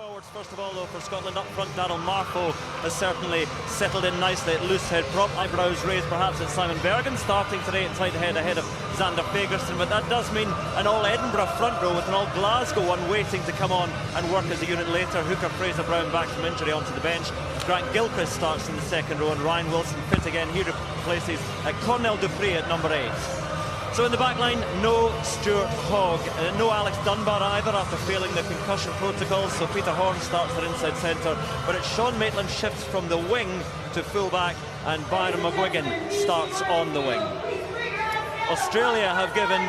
Forwards, first of all, though, for Scotland up front, Darryl Marco has certainly settled in nicely at loose head prop. Eyebrows raised perhaps at Simon Bergen, starting today at tight head ahead of Xander Fagerson, but that does mean an all Edinburgh front row with an all Glasgow one waiting to come on and work as a unit later. Hooker Fraser Brown back from injury onto the bench. Grant Gilchrist starts in the second row, and Ryan Wilson fit again. He replaces Cornell Dupree at number 8. So in the back line, no Stuart Hogg, no Alex Dunbar either after failing the concussion protocols, so Peter Horn starts at inside centre, but it's Sean Maitland shifts from the wing to full-back, and Byron McGuigan starts on the wing. Australia have given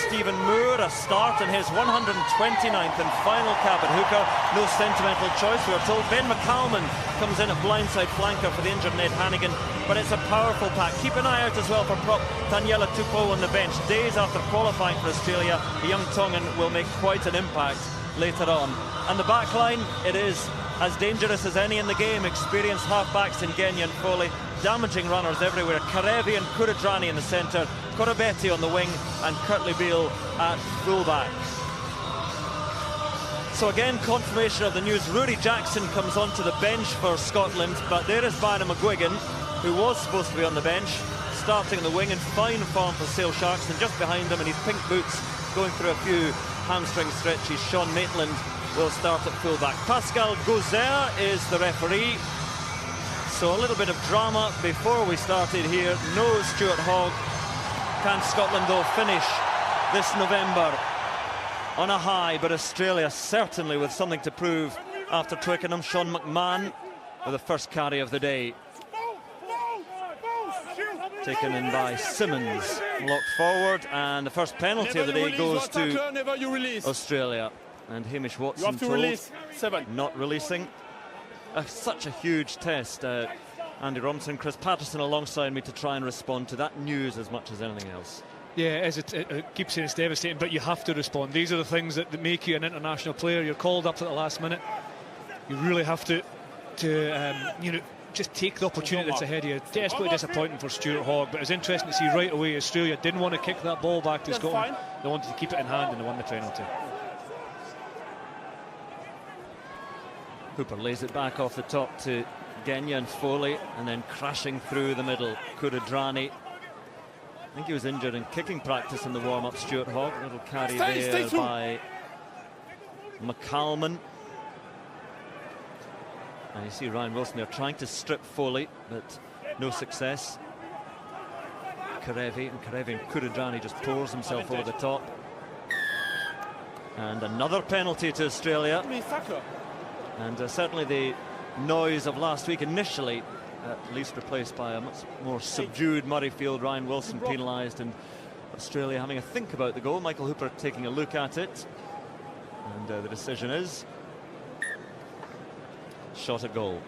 Stephen Moore a start in his 129th and final cap at hooker. No sentimental choice, we are told. Ben McCalman comes in at blindside flanker for the injured Ned Hannigan, but it's a powerful pack. Keep an eye out as well for prop Daniela Tupou on the bench. Days after qualifying for Australia, the young Tongan will make quite an impact later on. And the back line, it is as dangerous as any in the game. Experienced half-backs in Genya and Foley, damaging runners everywhere. Karevi and Kuridrani in the centre, Koroibete on the wing, and Kurtley Beale at full-back. So again, confirmation of the news. Rory Jackson comes onto the bench for Scotland, but there is Byron McGuigan, who was supposed to be on the bench, starting on the wing in fine form for Sale Sharks, and just behind him in his pink boots, going through a few hamstring stretches, Sean Maitland will start at full-back. Pascal Gauzer is the referee. So a little bit of drama before we started here. No Stuart Hogg. Can Scotland, though, finish this November on a high? But Australia certainly with something to prove after Twickenham. Sean McMahon with the first carry of the day. Taken in by Simmons. Locked forward, and the first penalty of the day goes to Australia. And Hamish Watson told not releasing. Such a huge test. Andy Robinson, Chris Patterson alongside me to try and respond to that news as much as anything else. Yeah, it keeps saying it's devastating, but you have to respond. These are the things that make you an international player. You're called up at the last minute. You really have to just take the opportunity that's ahead of you. Desperately disappointing for Stuart Hogg, but it's interesting to see right away Australia didn't want to kick that ball back to Scotland. They wanted to keep it in hand, and they won the penalty. Hooper lays it back off the top to Genya and Foley, and then crashing through the middle, Kuridrani. I think he was injured in kicking practice in the warm-up, Stuart Hogg. A little carry there by McCalman. And you see Ryan Wilson there trying to strip Foley, but no success. Karevi and Kuridrani just pours himself over the top. And another penalty to Australia. And certainly the noise of last week initially at least replaced by a much more subdued Murrayfield. Ryan Wilson penalised, and Australia having a think about the goal. Michael Hooper taking a look at it, and the decision is shot at goal.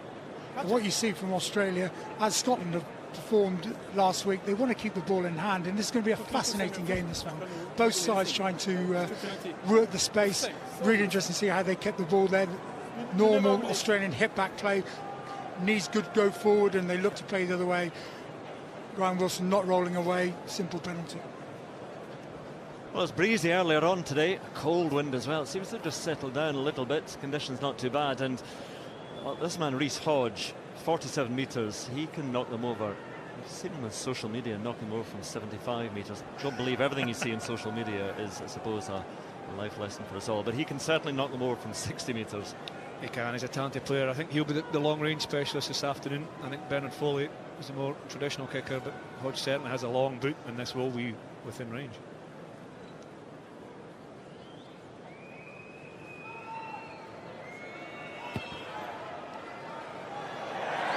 What you see from Australia, as Scotland have performed last week, they want to keep the ball in hand, and this is going to be a fascinating game, this one. Both sides trying to work the space. Really interesting to see how they kept the ball there. Normal Australian hip back play, knees good go forward, and they look to play the other way. Ryan Wilson not rolling away, simple penalty. Well, it's breezy earlier on today, a cold wind as well. It seems to have just settled down a little bit, conditions not too bad, and well, this man Reece Hodge, 47 metres, he can knock them over. I've seen him on social media knock them over from 75 metres. Don't believe everything you see in social media is, I suppose, a life lesson for us all, but he can certainly knock them over from 60 metres. He can, he's a talented player. I think he'll be the long-range specialist this afternoon. I think Bernard Foley is a more traditional kicker, but Hodge certainly has a long boot, and this will be within range.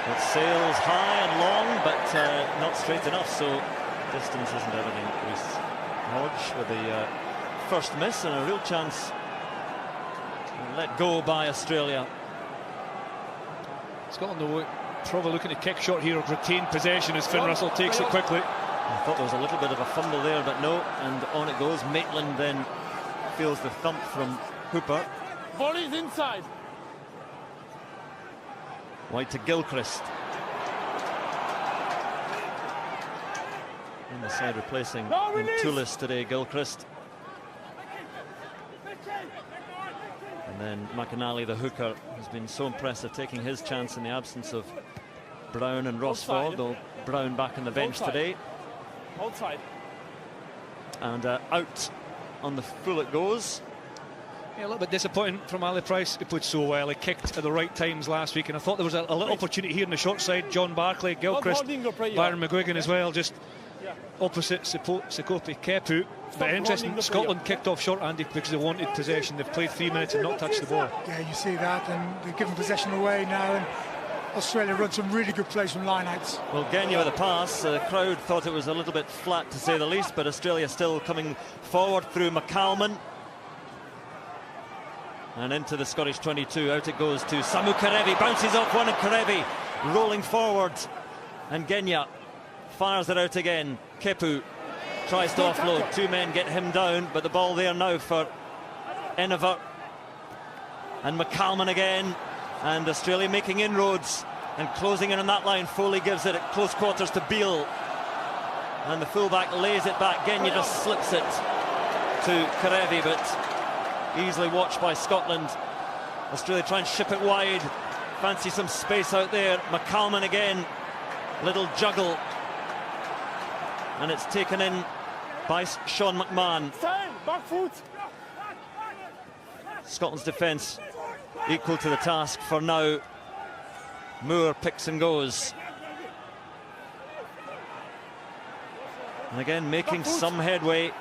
It sails high and long, but not straight enough, so distance isn't everything. Reece Hodge with the first miss, and a real chance let go by Australia. Scotland though probably looking to kick short here, or retain possession as Finn Russell takes it quickly. I thought there was a little bit of a fumble there, but no, and on it goes. Maitland then feels the thump from Hooper. Volley's inside. Wide to Gilchrist. On the side replacing Tulis today, Gilchrist. And then McAnally, the hooker, has been so impressive, taking his chance in the absence of Brown and Rosford, though Brown back on the bench today. Outside. And out on the full it goes. Yeah, a little bit disappointing from Ali Price. He played so well. He kicked at the right times last week, and I thought there was a little opportunity here on the short side. John Barclay, Gilchrist, Byron McGuigan as well, just opposite Sekope Kepu. But interesting, Scotland kicked off short-handed because they wanted possession. They've played 3 minutes and not touched the ball. Yeah, you see that, and they're giving possession away now, and Australia run some really good plays from line-outs. Well, Genya with the pass. The crowd thought it was a little bit flat, to say the least, but Australia still coming forward through McCalman. And into the Scottish 22. Out it goes to Samu Kerevi. Bounces off one, and Kerevi rolling forward. And Genya fires it out again. Kepu tries to offload. 2 men get him down, but the ball there now for Enever. And McCalman again. And Australia making inroads and closing in on that line. Foley gives it at close quarters to Beale. And the fullback lays it back. Genya just slips it to Kerevi, but easily watched by Scotland. Australia try and ship it wide. Fancy some space out there. McCalman again. Little juggle. And it's taken in by Sean McMahon. Back foot. Scotland's defence equal to the task for now. Moore picks and goes. And again, making some headway.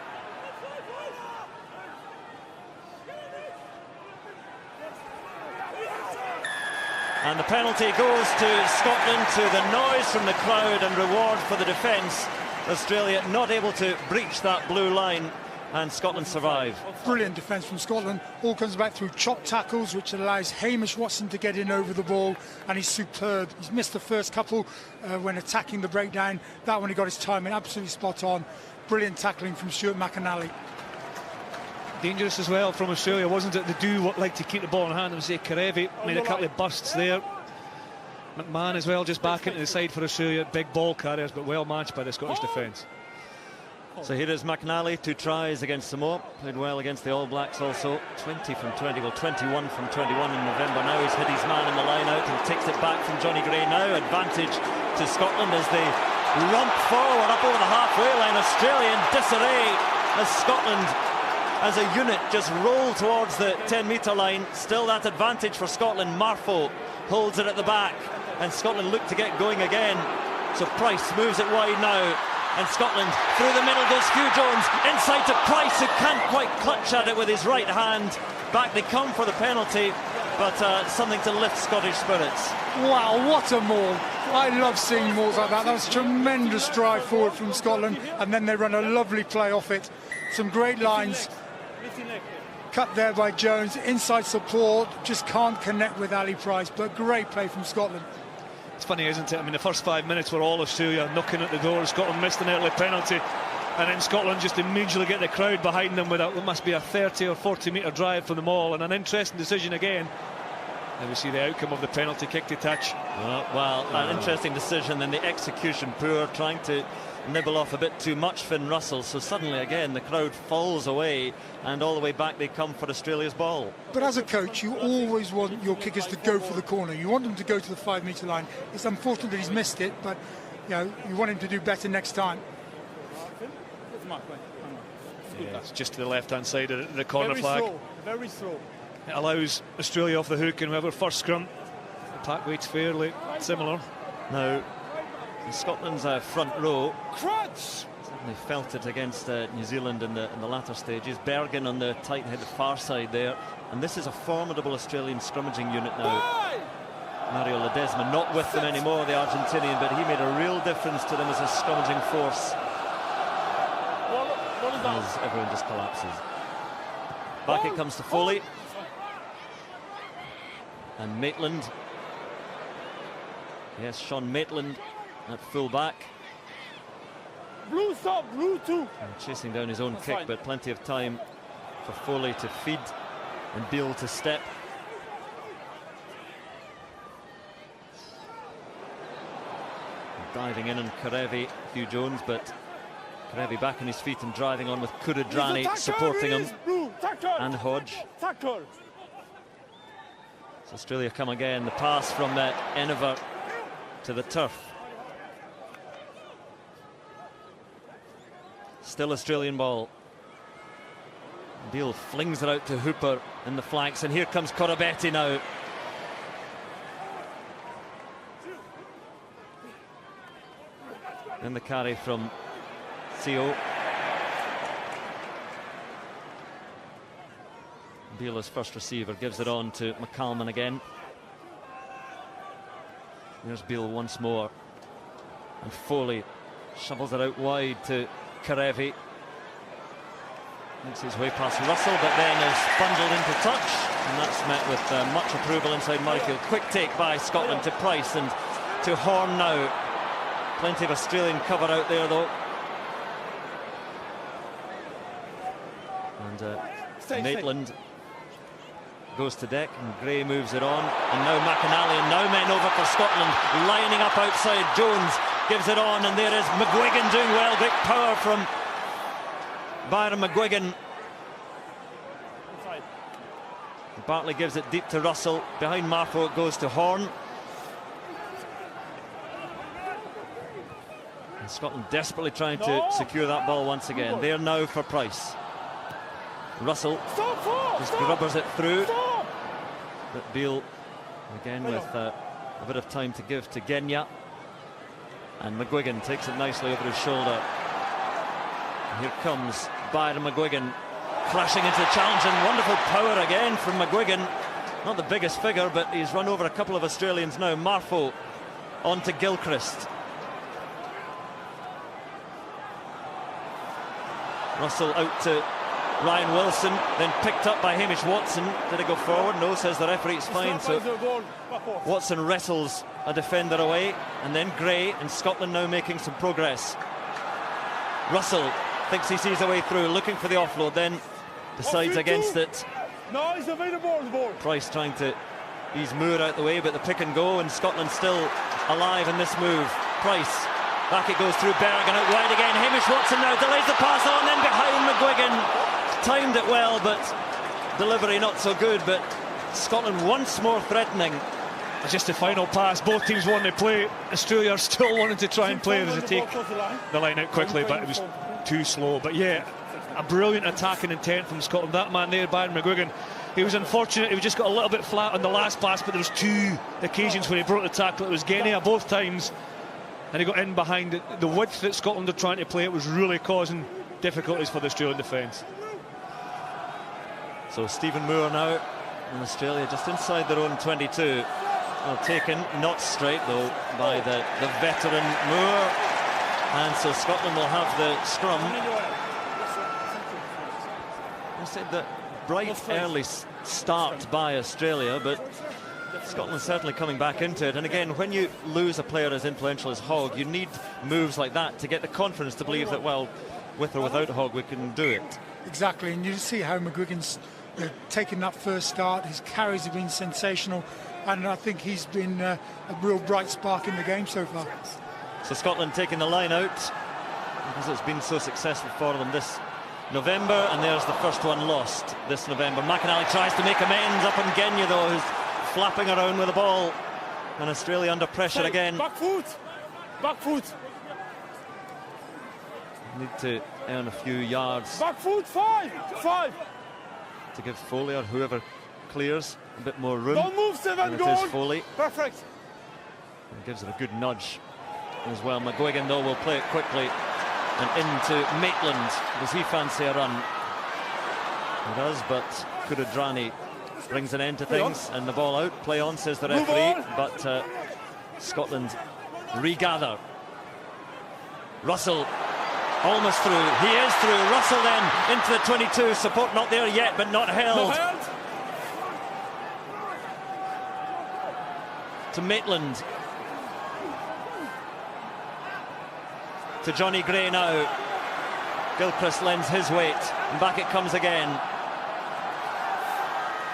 And the penalty goes to Scotland, to the noise from the crowd and reward for the defence. Australia not able to breach that blue line, and Scotland survive. Brilliant defence from Scotland. All comes back through chop tackles, which allows Hamish Watson to get in over the ball, and he's superb. He's missed the first couple when attacking the breakdown. That one he got his timing absolutely spot on. Brilliant tackling from Stuart McAnally. Dangerous as well from Australia, wasn't it? They do like to keep the ball in hand. And say Kerevi made a couple of busts there. McMahon as well, just back into the side for Australia. Big ball carriers, but well matched by the Scottish defence. So here is McAnally, 2 tries against Samoa. Played well against the All Blacks also. 20 from 20, well 21 from 21 in November. Now he's hit his man in the line out and takes it back from Johnny Gray now. Advantage to Scotland as they romp forward up over the halfway line. Australia in disarray as Scotland as a unit just roll towards the 10-metre line. Still that advantage for Scotland. Marfo holds it at the back, and Scotland look to get going again. So Price moves it wide now, and Scotland through the middle goes Hugh Jones, inside to Price, who can't quite clutch at it with his right hand. Back they come for the penalty, but something to lift Scottish spirits. Wow, what a maul. I love seeing mauls like that. That was a tremendous drive forward from Scotland, and then they run a lovely play off it. Some great lines. Cut there by Jones, inside support, just can't connect with Ali Price, but great play from Scotland. It's funny, isn't it? I mean, the first 5 minutes were all Australia knocking at the door. Scotland missed an early penalty, and then Scotland just immediately get the crowd behind them with what must be a 30 or 40 metre drive for them all, and an interesting decision again. And we see the outcome of the penalty kick to touch. Well, an interesting decision, then the execution poor, trying to nibble off a bit too much Finn Russell, so suddenly again the crowd falls away, and all the way back they come for Australia's ball. But as a coach, you always want your kickers to go for the corner. You want them to go to the 5-metre line. It's unfortunate that he's missed it, but you want him to do better next time. Yeah, it's just to the left-hand side of the corner flag. Very slow. It allows Australia off the hook, and whoever first scrum, the pack weight's fairly similar. Now, Scotland's front row Crutch! certainly felt it against New Zealand in the latter stages. Bergen on the tight head, the far side there, and this is a formidable Australian scrummaging unit now. Mario Ledesma not with them anymore, the Argentinian, but he made a real difference to them as a scrummaging force. As everyone just collapses. Back it comes to Foley. And Maitland. Yes, Sean Maitland at full back. Blue stop, blue 2. And chasing down his own kick, but plenty of time for Foley to feed and Beale to step. Diving in on Kerevi, Hugh Jones, but Kerevi back on his feet and driving on with Kuridrani supporting him, and Hodge. Tackle. So Australia come again. The pass from Eniver to the turf. Still Australian ball. Beale flings it out to Hooper in the flanks, and here comes Koroibete now. And the carry from Theo. Beale as first receiver, gives it on to McCalman again. There's Beale once more, and Foley shovels it out wide to Karevi. Makes his way past Russell, but then is bundled into touch, and that's met with much approval inside Murrayfield. Quick take by Scotland to Price and to Horn now. Plenty of Australian cover out there though. And Maitland goes to deck, and Gray moves it on, and now McInally, and now men over for Scotland, lining up outside. Jones gives it on, and there is McGuigan doing well. Great power from Byron McGuigan. Bartley gives it deep to Russell. Behind Marfo it goes to Horn. And Scotland desperately trying to secure that ball once again. There now for Price. Russell just grubbers it through. But Beale again with a bit of time to give to Genya. And McGuigan takes it nicely over his shoulder. And here comes Byron McGuigan crashing into the challenge, and wonderful power again from McGuigan. Not the biggest figure, but he's run over a couple of Australians now. Marfo on to Gilchrist. Russell out to Ryan Wilson, then picked up by Hamish Watson. Did it go forward? No, says the referee, it's fine. So Watson wrestles a defender away, and then Gray, and Scotland now making some progress. Russell thinks he sees a way through, looking for the offload, then decides against it. No, he's available on the ball. Price trying to ease Moore out the way, but the pick and go, and Scotland still alive in this move. Price, back it goes through Berg, and out wide again. Hamish Watson now delays the pass on, then behind McGuigan. Timed it well, but delivery not so good. But Scotland once more threatening. It's just the final pass. Both teams wanting to play. Australia are still wanting to try and play as they take the line out quickly, but it was too slow. But yeah, a brilliant attacking intent from Scotland. That man there, Byron McGuigan, he was unfortunate. He just got a little bit flat on the last pass, but there was two occasions when he broke the tackle. It was Genia both times, and he got in behind it. The width that Scotland are trying to play, it was really causing difficulties for the Australian defence. So Stephen Moore now in Australia, just inside their own 22. Well taken, not straight though, by the veteran Moore. And so Scotland will have the scrum. I said that bright early start by Australia, but Scotland certainly coming back into it. And again, when you lose a player as influential as Hogg, you need moves like that to get the confidence to believe that, well, with or without Hogg, we can do it. Exactly, and you see how McGuigan's taken that first start. His carries have been sensational, and I think he's been a real bright spark in the game so far. So Scotland taking the line out because it's been so successful for them this November, and there's the first one lost this November. McInally tries to make amends up on Genya though, who's flapping around with the ball, and Australia under pressure again. Back foot, back foot. Need to earn a few yards. Back foot, five. To give Foley or whoever clears a bit more room. Don't move, Seven, and goal. it is Foley. Perfect. And gives it a good nudge as well. McGuigan though will play it quickly and into Maitland. Does he fancy a run? He does, but Kurudrani brings an end to things, and the ball out. Play on, says the referee, but Scotland regather. Russell almost through. He is through. Russell then into the 22. Support not there yet, but not held. To Maitland. To Johnny Gray now. Gilchrist lends his weight, and back it comes again.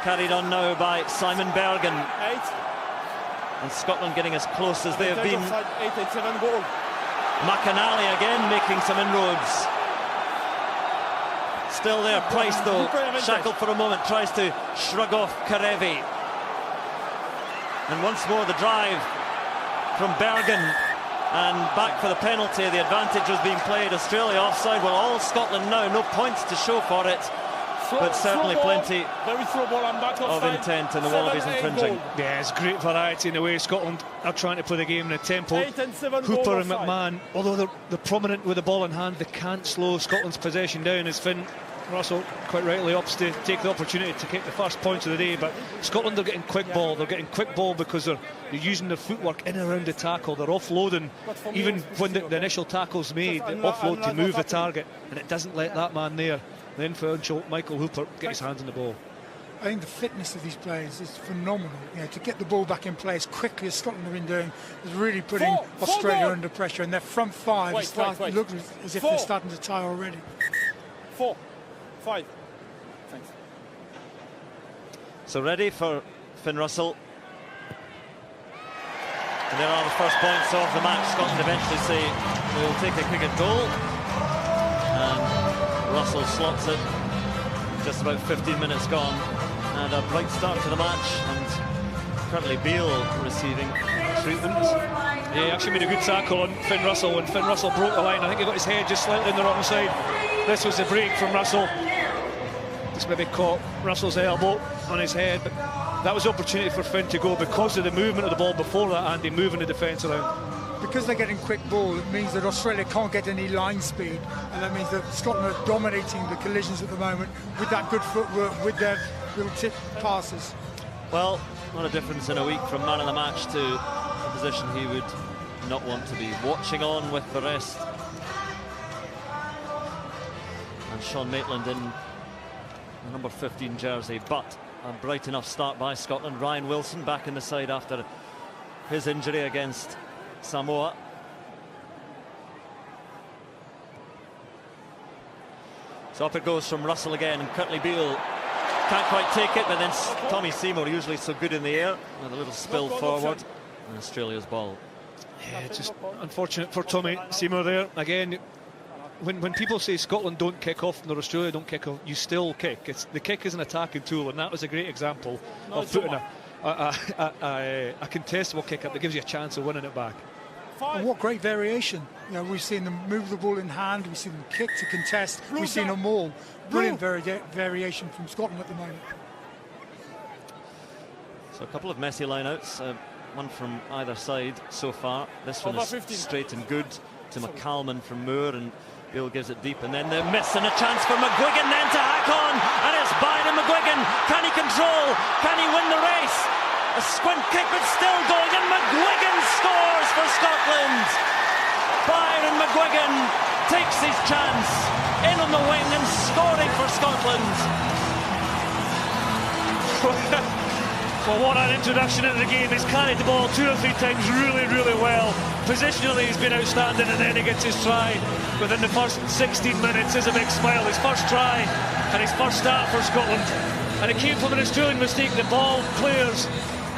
Carried on now by Simon Bergen. And Scotland getting as close as they have been. 8-7 goal. McInally again making some inroads. Still there, Price though, shackled for a moment, tries to shrug off Karevi. And once more the drive from Bergen, and back for the penalty. The advantage was being played. Australia offside. Well, all Scotland now, no points to show for it, but certainly plenty of intent, and the Wallabies infringing. Yeah, it's great variety in the way Scotland are trying to play the game in a tempo. Hooper and McMahon, although they're prominent with the ball in hand, they can't slow Scotland's possession down, as Finn Russell quite rightly opts to take the opportunity to get the first points of the day. But Scotland are getting quick ball. They're getting quick ball because they're using their footwork in and around the tackle. They're offloading, even when the initial tackle's made, they offload to move the target, and it doesn't let that man there, the influential Michael Hooper, get his hands on the ball. I think the fitness of these players is phenomenal. To get the ball back in play as quickly as Scotland have been doing is really putting Australia under pressure, and their front five look as if they're starting to tire already. 4, 5. Thanks. So ready for Finn Russell. And there are the first points of the match. Scotland eventually say we'll take a kick at goal. And Russell slots it. Just about 15 minutes gone. And a bright start to the match. And currently Beale receiving treatment. Yeah, he actually made a good tackle on Finn Russell. When Finn Russell broke the line, I think he got his head just slightly on the wrong side. This was the break from Russell. Just maybe caught Russell's elbow on his head, but that was the opportunity for Finn to go because of the movement of the ball before that, Andy, moving the defence around. Because they're getting quick ball, it means that Australia can't get any line speed, and that means that Scotland are dominating the collisions at the moment with that good footwork, with their little tip passes. Well, not a difference in a week from man of the match to a position he would not want to be watching on with the rest. And Sean Maitland in the number 15 jersey, but a bright enough start by Scotland. Ryan Wilson back in the side after his injury against Samoa. So up it goes from Russell again, and Curtly Beale can't quite take it, but then Tommy Seymour, usually so good in the air, with a little spill forward, and Australia's ball. Yeah, just unfortunate for Tommy Seymour there. Again, when people say Scotland don't kick often or Australia don't kick off, you still kick. The kick is an attacking tool, and that was a great example of putting a contestable kick up that gives you a chance of winning it back. And what great variation. We've seen them move the ball in hand, we've seen them kick to contest, we've seen them all. Brilliant variation from Scotland at the moment. So a couple of messy lineouts, one from either side so far. This one is straight and good to McCalman from Moore, and Bill gives it deep, and then the miss, and a chance for McGuigan then to hack on, and it's Byron McGuigan. Can he control? Can he win the race? A squint kick, but still going, and McGuigan scores for Scotland. Byron McGuigan takes his chance, in on the wing and scoring for Scotland. Well, what an introduction into the game. He's carried the ball 2 or 3 times really, really well. Positionally, he's been outstanding, and then he gets his try within the first 16 minutes. Is a big smile. His first try and his first start for Scotland. And it came from an Australian mistake. The ball clears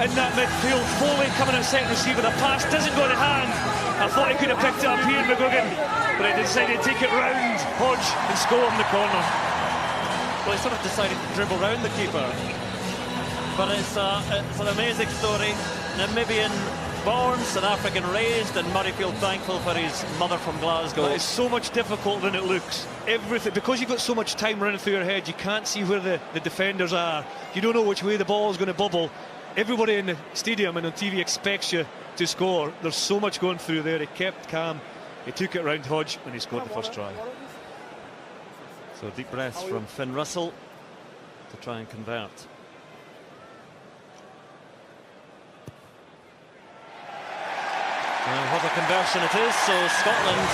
in that midfield. Foley coming at second receiver. The pass doesn't go to hand. I thought he could have picked it up here, McGuigan, but he decided to take it round Hodge and score in the corner. Well, he sort of decided to dribble round the keeper. But it's an amazing story. Namibian born, South African raised, and Murrayfield thankful for his mother from Glasgow. But it's so much difficult than it looks. Everything, because you've got so much time running through your head, you can't see where the defenders are. You don't know which way the ball is going to bubble. Everybody in the stadium and on TV expects you to score. There's so much going through there. He kept calm. He took it round Hodge, and he scored the first try. So deep breaths from Finn Russell to try and convert. And what a conversion it is. So Scotland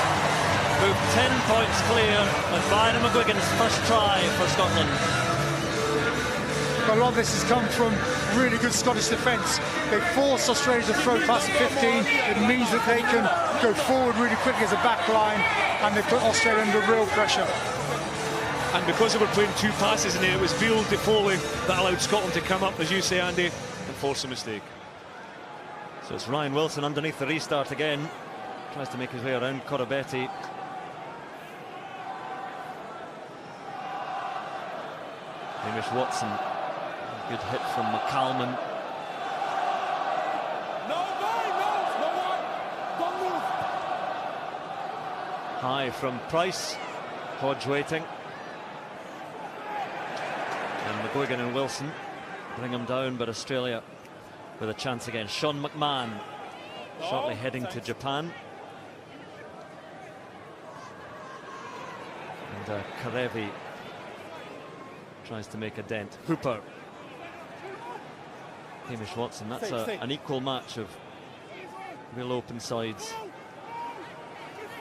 move 10 points clear with Byron McGuigan's first try for Scotland. A lot of this has come from really good Scottish defence. They force Australia to throw past the 15. It means that they can go forward really quickly as a back line, and they put Australia under real pressure. And because they were playing 2 passes in there, it was Beale to Foley that allowed Scotland to come up, as you say, Andy, and force a mistake. So it's Ryan Wilson underneath the restart again. Tries to make his way around Koroibete. Hamish Watson. Good hit from McCalman. High from Price. Hodge waiting. And McGuigan and Wilson bring him down, but Australia with a chance again. Sean McMahon shortly heading to Japan. And Koroibete tries to make a dent. Hooper. Hamish Watson. That's an equal match of real open sides.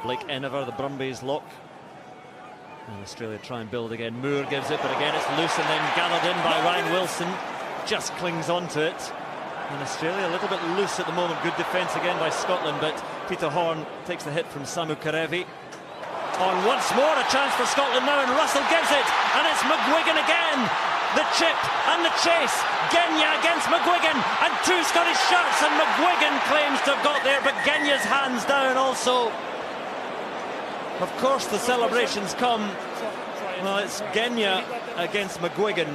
Blake Enever, the Brumbies lock. And Australia try and build again. Moore gives it, but again it's loose and then gathered in by Ryan Wilson. Just clings onto it. And Australia a little bit loose at the moment. Good defence again by Scotland, but Peter Horne takes the hit from Samu Koroibete. On once more, a chance for Scotland now, and Russell gives it, and it's McGuigan again. The chip and the chase. Genya against McGuigan, and 2 Scottish shots, and McGuigan claims to have got there, but Genya's hands down also. Of course the celebrations come. Well, it's Genya against McGuigan.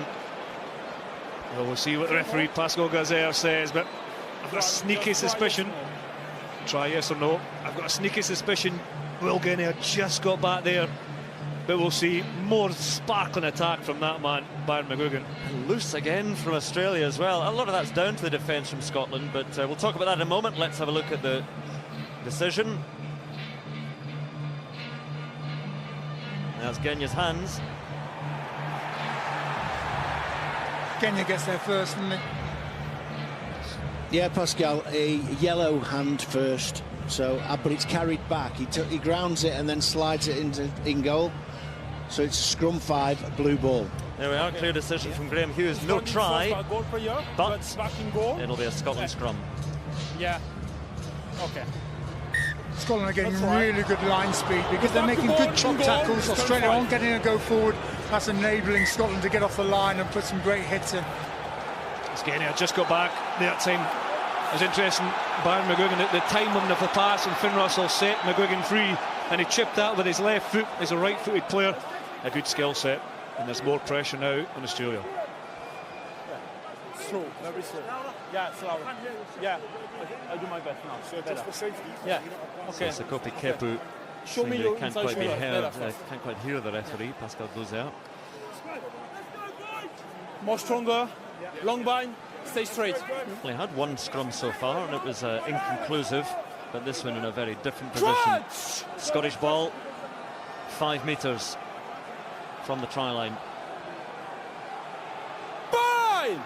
Well, we'll see what the referee Pascal Gazer says, but I've got a sneaky suspicion. Try yes or no. I've got a sneaky suspicion Will Genia just got back there, but we'll see. More sparkling attack from that man, Byron McGuigan. Loose again from Australia as well. A lot of that's down to the defence from Scotland, but we'll talk about that in a moment. Let's have a look at the decision. There's Genya's hands. Genya gets there first, doesn't it? Yeah, Pascal, a yellow hand first. So, but it's carried back. He grounds it and then slides it in goal. So it's scrum 5, blue ball. There we are, clear decision from Graham Hughes. No try, but it'll be a Scotland scrum. Yeah. Okay. Scotland are getting really good line speed because they're making good chop tackles. Australia aren't getting a go forward. That's enabling Scotland to get off the line and put some great hits in. Genia just got back that time. It was interesting, Byron McGuigan, at the timing of the pass, and Finn Russell set McGuigan free, and he chipped that with his left foot. He's a right-footed player. A good skill set, and there's more pressure now on Australia. Slow, very slow. Yeah, slow. Yeah, I do my best now. So just for safety. Yeah. Okay. So Sekope Kepu show me your can't quite be heard. Can't quite hear the referee. Pascal goes out. More stronger. Long bind. Stay straight. They had one scrum so far, and it was inconclusive. But this one in a very different position. Crunch! Scottish ball, 5 metres from the try line. Bind!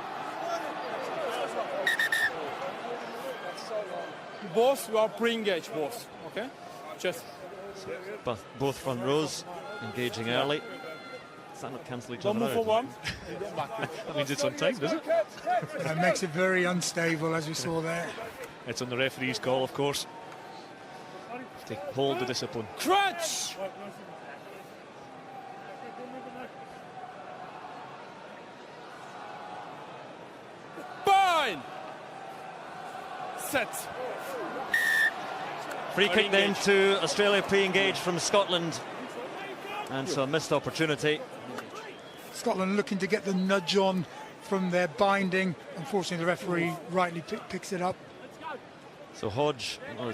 Boss, you are pre-engaged, boss. Okay? Just. So both front rows engaging early. Does that not cancel each Don't other move out? for one. That means it's on time, does it? That makes it very unstable, as we saw there. It's on the referee's call, of course, to hold the discipline. Crunch! Bind! Set. Free kick then to Australia, pre-engaged from Scotland. And so a missed opportunity. Scotland looking to get the nudge on from their binding. Unfortunately, the referee rightly picks it up. So Hodge, well,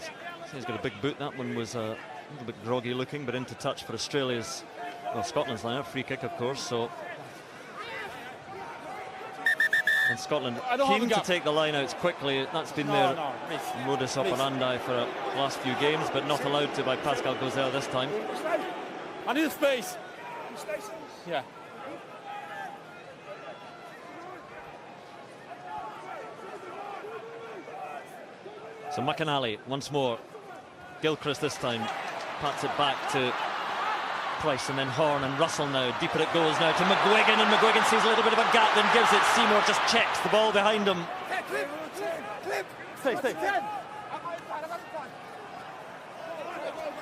he's got a big boot. That one was a little bit groggy looking, but into touch for Australia's, well, Scotland's line. Free kick, of course. So, and Scotland keen to take the line out quickly. That's been their modus operandi for the last few games, but not allowed to by Pascal Gazel this time. I need space. Yeah. So McInally once more. Gilchrist this time pats it back to Price, and then Horne and Russell now. Deeper it goes now to McGuigan, and McGuigan sees a little bit of a gap, then gives it. Seymour just checks the ball behind him. Stay.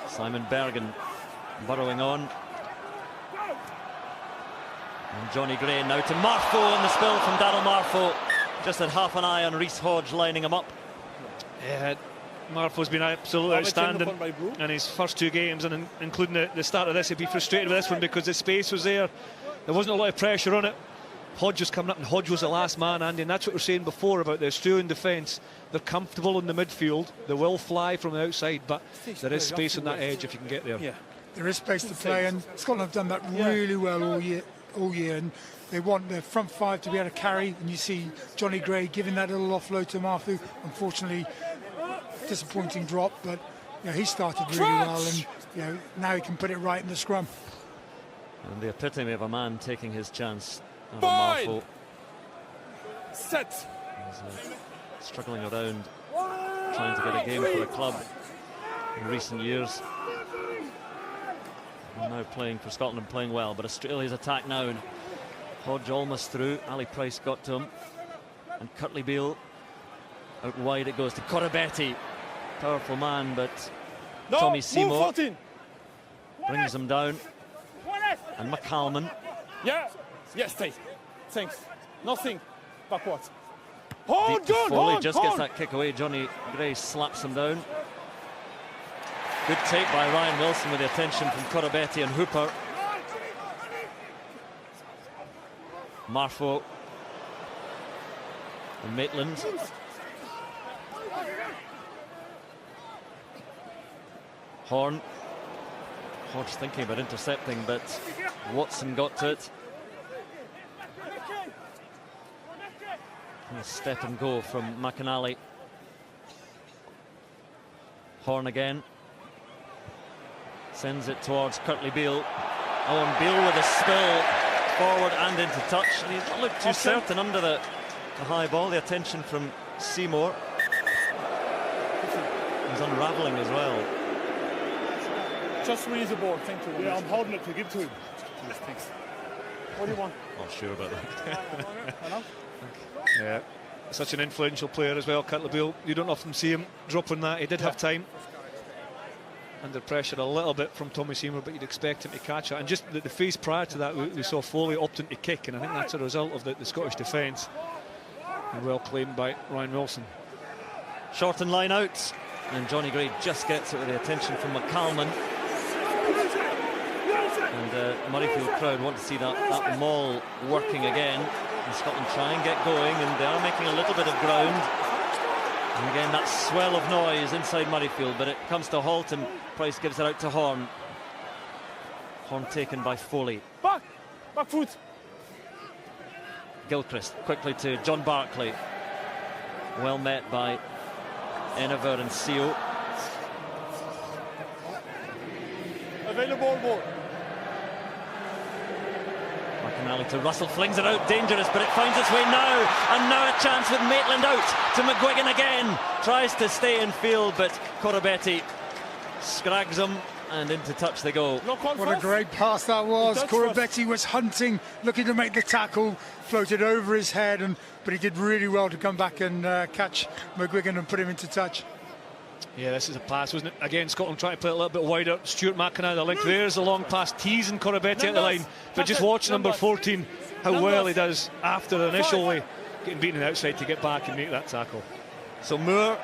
Simon Bergen burrowing on. And Johnny Gray now to Marfo, and the spill from Daryl Marfo. Just had half an eye on Rhys Hodge lining him up. Yeah, Marfo's been absolutely outstanding in his first 2 games, and including the start of this. He'd be frustrated with this one because the space was there. There wasn't a lot of pressure on it. Hodge was coming up, and Hodge was the last man, Andy, and that's what we were saying before about the Australian defence. They're comfortable in the midfield. They will fly from the outside, but there is space on that edge if you can get there. Yeah. There is space to play, and Scotland have done that really well all year, and they want their front five to be able to carry. And you see Johnny Gray giving that little offload to Marfu. Unfortunately, disappointing drop, but he started really well, and now he can put it right in the scrum. And the epitome of a man taking his chance. Marfu. Set. He's struggling around, trying to get a game for a club in recent years. And now playing for Scotland and playing well, but Australia's attack now, and Hodge almost through. Ali Price got to him, and Curtly Beale out wide. It goes to Koroibete. Powerful man, but Tommy Seymour brings him down. And McCalman. Yes, stay. Thanks. Nothing. Backwards. Deep to Foley, just gets that kick away. Johnny Gray slaps him down. Good take by Ryan Wilson with the attention from Koroibete and Hooper. Marfo and Maitland. Horn. Hodge thinking about intercepting, but Watson got to it. And a step and go from McInally. Horn again. Sends it towards Curtly Beale. Owen Beale with a spill forward and into touch. And he's not looked too certain under the high ball. The attention from Seymour. He's unravelling as well. Just release the ball, thank you. Yeah, I'm holding it to give to him. Thanks. What do you want? Not sure about that. Yeah, such an influential player as well, Curtly Beale. You don't often see him dropping that. He did have time. Under pressure a little bit from Tommy Seymour, but you'd expect him to catch it. And just the phase prior to that, we saw Foley opting to kick, and I think that's a result of the Scottish defence. And well claimed by Ryan Wilson. Shorten line out, and Johnny Gray just gets it with the attention from McCalman. And Murrayfield crowd want to see that maul working again. And Scotland try and get going, and they are making a little bit of ground. And again, that swell of noise inside Murrayfield, but it comes to a halt, and Price gives it out to Horn. Horn taken by Foley. Back foot. Gilchrist quickly to John Barclay. Well met by Enever and Seo. Available ball. McInally to Russell, flings it out, dangerous, but it finds its way now, and now a chance with Maitland out to McGuigan again. Tries to stay in field, but Koroibete scrags him, and into touch they go. What a great pass that was. Koroibete was hunting, looking to make the tackle, floated over his head, but he did really well to come back and catch McGuigan and put him into touch. Yeah, this is a pass, wasn't it? Again, Scotland trying to play it a little bit wider. Stuart McInally, the link. There's a long pass, teasing Koroibete at the line. But just watch number 14, how well he does after initially getting beaten on the outside to get back and make that tackle. So Moore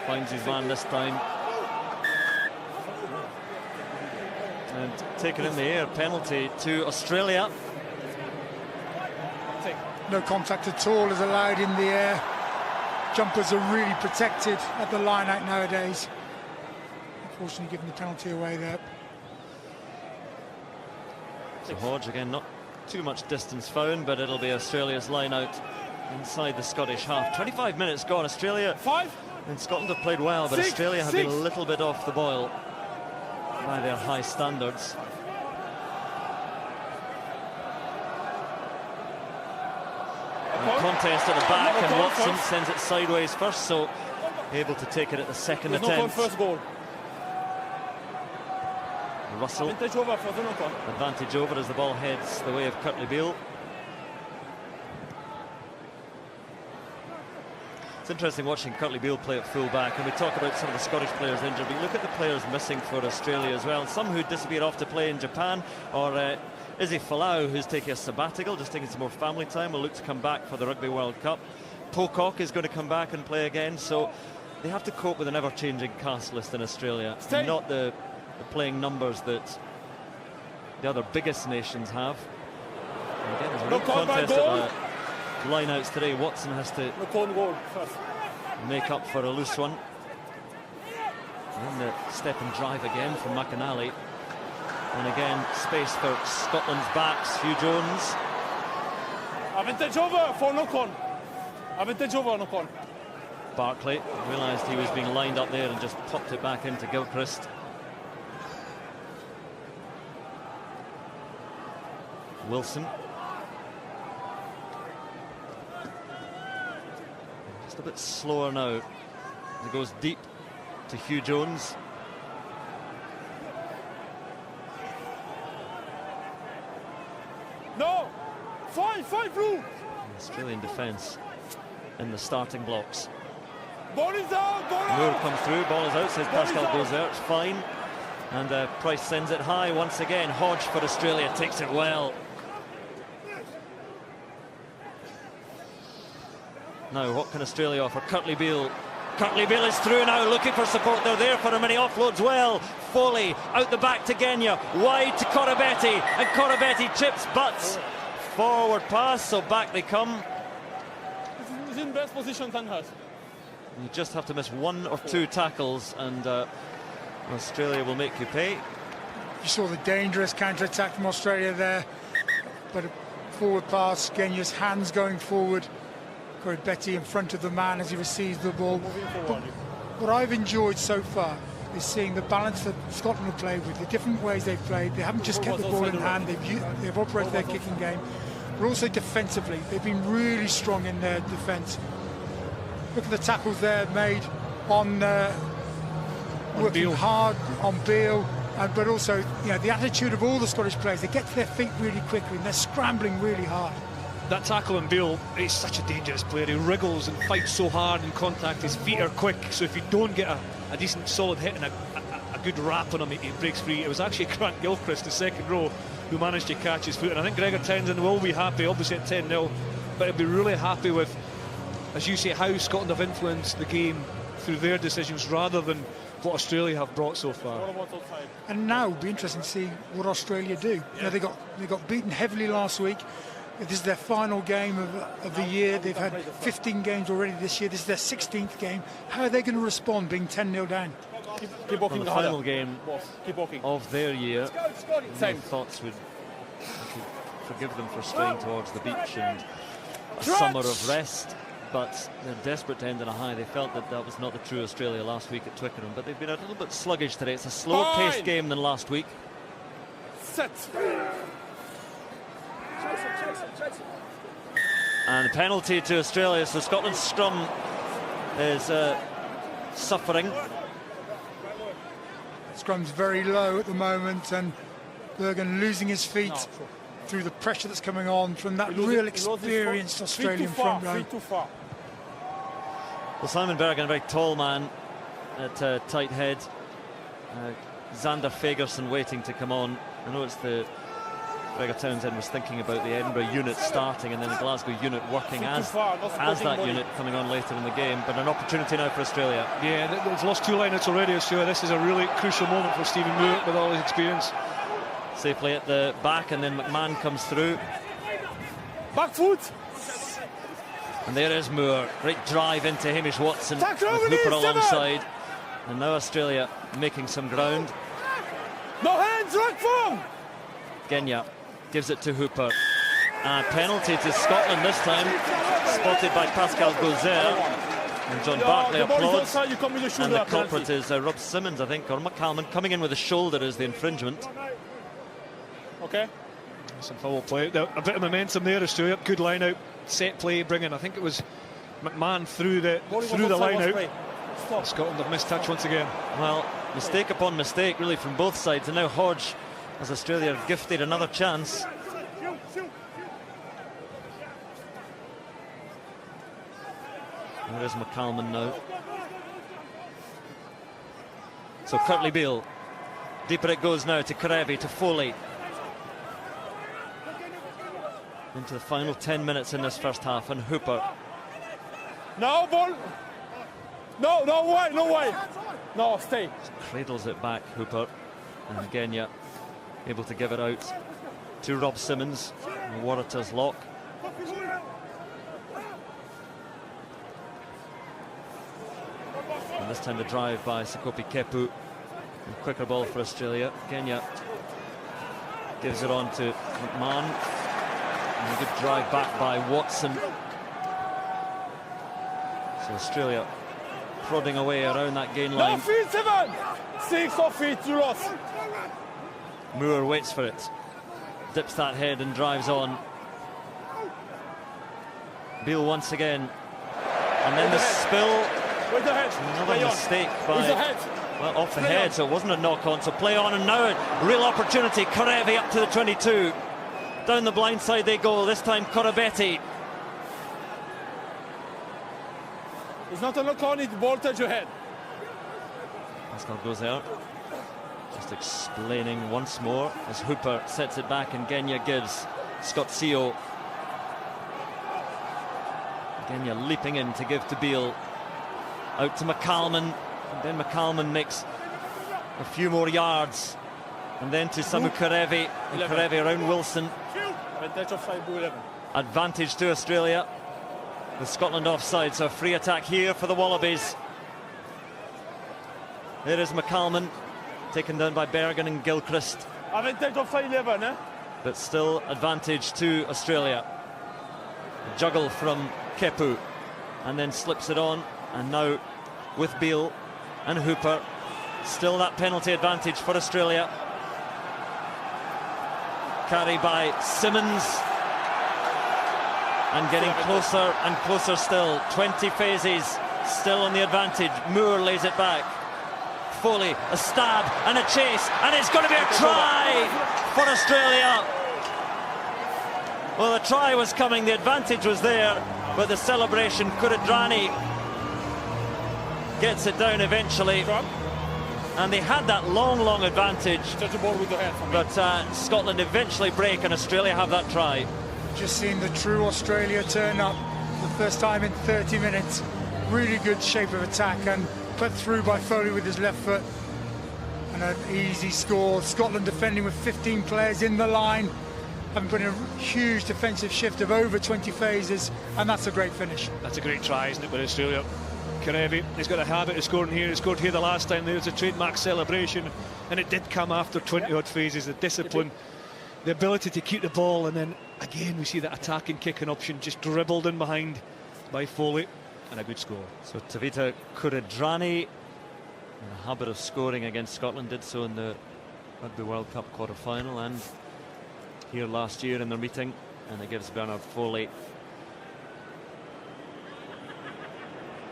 finds his man this time. And taken in the air, penalty to Australia. No contact at all is allowed in the air. Jumpers are really protected at the line out nowadays. Unfortunately, giving the penalty away there. So Hodge again, not too much distance found, but it'll be Australia's line out inside the Scottish half. 25 minutes gone. Australia and Scotland have played well, but Australia have been a little bit off the boil by their high standards. Contest at the back, and Watson sends it sideways first, so able to take it at the second attempt. First goal. Russell, advantage over as the ball heads the way of Curtly Beale. It's interesting watching Curtly Beale play at full back, and we talk about some of the Scottish players injured, but look at the players missing for Australia as well. Some who disappear off to play in Japan, or Izzy Folau, who's taking a sabbatical, just taking some more family time, will look to come back for the Rugby World Cup. Pocock is going to come back and play again, so they have to cope with an ever-changing cast list in Australia. Not the playing numbers that the other biggest nations have. And again, there's a real contest at the line-outs today. Watson has to make up for a loose one. And the step and drive again from McInally. And again, space for Scotland's backs. Hugh Jones. Advantage over for knock-on. Advantage over knock-on. Barclay realised he was being lined up there and just popped it back into Gilchrist. Wilson. Just a bit slower now. It goes deep to Hugh Jones. No! Five, blue! Australian defence in the starting blocks. Ball is out, ball Moore out! comes through, ball is out, says Ball is Pascal out. goes there, it's fine. And Price sends it high once again. Hodge for Australia takes it well. Now, what can Australia offer? Curtly Beale. Curtly Beale is through now, looking for support. They're there for him, and he offloads well. Foley out the back to Genya, wide to Koroibete, and Koroibete chips butts. Forward pass, so back they come. He's in best position, Tanhurst. You just have to miss one or two tackles, and Australia will make you pay. You saw the dangerous counter-attack from Australia there, but a forward pass, Genya's hands going forward, Koroibete in front of the man as he receives the ball. But what I've enjoyed so far is seeing the balance that Scotland have played with, the different ways they've played. They haven't just kept the ball in hand, they've operated their kicking game, but also defensively. They've been really strong in their defence. Look at the tackles there made on working Beale. hard on Beale, but also the attitude of all the Scottish players. They get to their feet really quickly and they're scrambling really hard. That tackle on Beale, he's such a dangerous player. He wriggles and fights so hard in contact. His feet are quick, so if you don't get a decent solid hit and a good wrap on him, he breaks free. It was actually Grant Gilchrist, the second row, who managed to catch his foot. And I think Gregor Townsend will be happy, obviously at 10-0, but he'll be really happy with, as you say, how Scotland have influenced the game through their decisions rather than what Australia have brought so far. And now it'll be interesting to see what Australia do. They got beaten heavily last week. This is their final game of the year. They've had 15 games already this year. This is their 16th game. How are they going to respond being 10-0 down? Keep walking The final game Keep walking. of their year. Same. Many thoughts would forgive them for straying towards the beach and a summer of rest, but they're desperate to end on a high. They felt that was not the true Australia last week at Twickenham, but they've been a little bit sluggish today. It's a slower paced game than last week. Set. And a penalty to Australia, so Scotland's scrum is suffering. Scrum's very low at the moment, and Bergen losing his feet through the pressure that's coming on from that real experienced Australian front row. Well, Simon Bergen, a very tall man at tight head. Xander Fagerson waiting to come on. I know it's the Gregor Townsend was thinking about the Edinburgh unit starting and then the Glasgow unit working as that unit coming on later in the game, but an opportunity now for Australia. Yeah, they've lost two lineouts already, so this is a really crucial moment for Stephen Moore with all his experience. Safely at the back, and then McMahon comes through. Back foot. And there is Moore. Great drive into Hamish Watson with Tackle over Hooper the alongside. And now Australia making some ground. No hands, right form. Genya gives it to Hooper. Penalty to Scotland this time, spotted by Pascal Gozer. And John Barclay applauds. Outside, you come with your shoulder, And the penalty. culprit is Rob Simmons, I think, or McCalman, coming in with a shoulder as the infringement. Okay. Some foul play. A bit of momentum there, Australia. Good line out, set play, bringing. I think it was McMahon through the line out. Scotland have missed touch once again. Well, mistake upon mistake, really, from both sides. And now Hodge, as Australia are gifted another chance. There is McCalman now. So Curtly Beale. Deeper it goes now to Koroibete, to Foley. Into the final 10 minutes in this first half, and Hooper. No ball. No way. No, stay. Cradles it back, Hooper. And Genya able to give it out to Rob Simmons. Waratah's lock. And this time the drive by Sekope Kepu. And quicker ball for Australia. Genya Gives it on to McMahon. And a good drive back by Watson. So Australia prodding away around that gain line. No feet, 7! 6 off feet, you lost. Moore waits for it. Dips that head and drives on. Beale once again. And then the spill. With the head. Another mistake by... Well, off the head, so it wasn't a knock-on. So play on, and now a real opportunity. Koroibete up to the 22. Down the blind side they go. This time Koroibete. It's not a knock-on, it's ball touch your head. Pascal goes there. Just explaining once more as Hooper sets it back and Genya gives. Scott Seo. Genya leaping in to give to Beale. Out to McCalman. And then McCalman makes a few more yards. And then to Samu Koroibete. And Koroibete around Wilson. Advantage to Australia. With Scotland offside, so a free attack here for the Wallabies. There is McCalman, taken down by Bergen and Gilchrist. Advantage offside 11, eh? But still advantage to Australia. A juggle from Kepu, and then slips it on, and now with Beale and Hooper. Still that penalty advantage for Australia. Carry by Simmons. And getting closer and closer still. 20 phases, still on the advantage. Moore lays it back. Foley, a stab and a chase, and it's going to be a try for Australia. Well, the try was coming, the advantage was there, but the celebration, Kuridrani gets it down eventually. And they had that long advantage. But Scotland eventually break, and Australia have that try. Just seen the true Australia turn up for the first time in 30 minutes. Really good shape of attack and put through by Foley with his left foot. And an easy score. Scotland defending with 15 players in the line, having put in a huge defensive shift of over 20 phases, and that's a great finish. That's a great try, isn't it, with Australia? Koroibete, he's got a habit of scoring here. He scored here the last time. There was a trademark celebration, and it did come after 20-odd phases. The discipline, the ability to keep the ball, and then again we see that attacking kicking option just dribbled in behind by Foley, and a good score. So Tavita Kuridrani, in the habit of scoring against Scotland, did so in the Rugby World Cup quarter-final and here last year in their meeting, and it gives Bernard Foley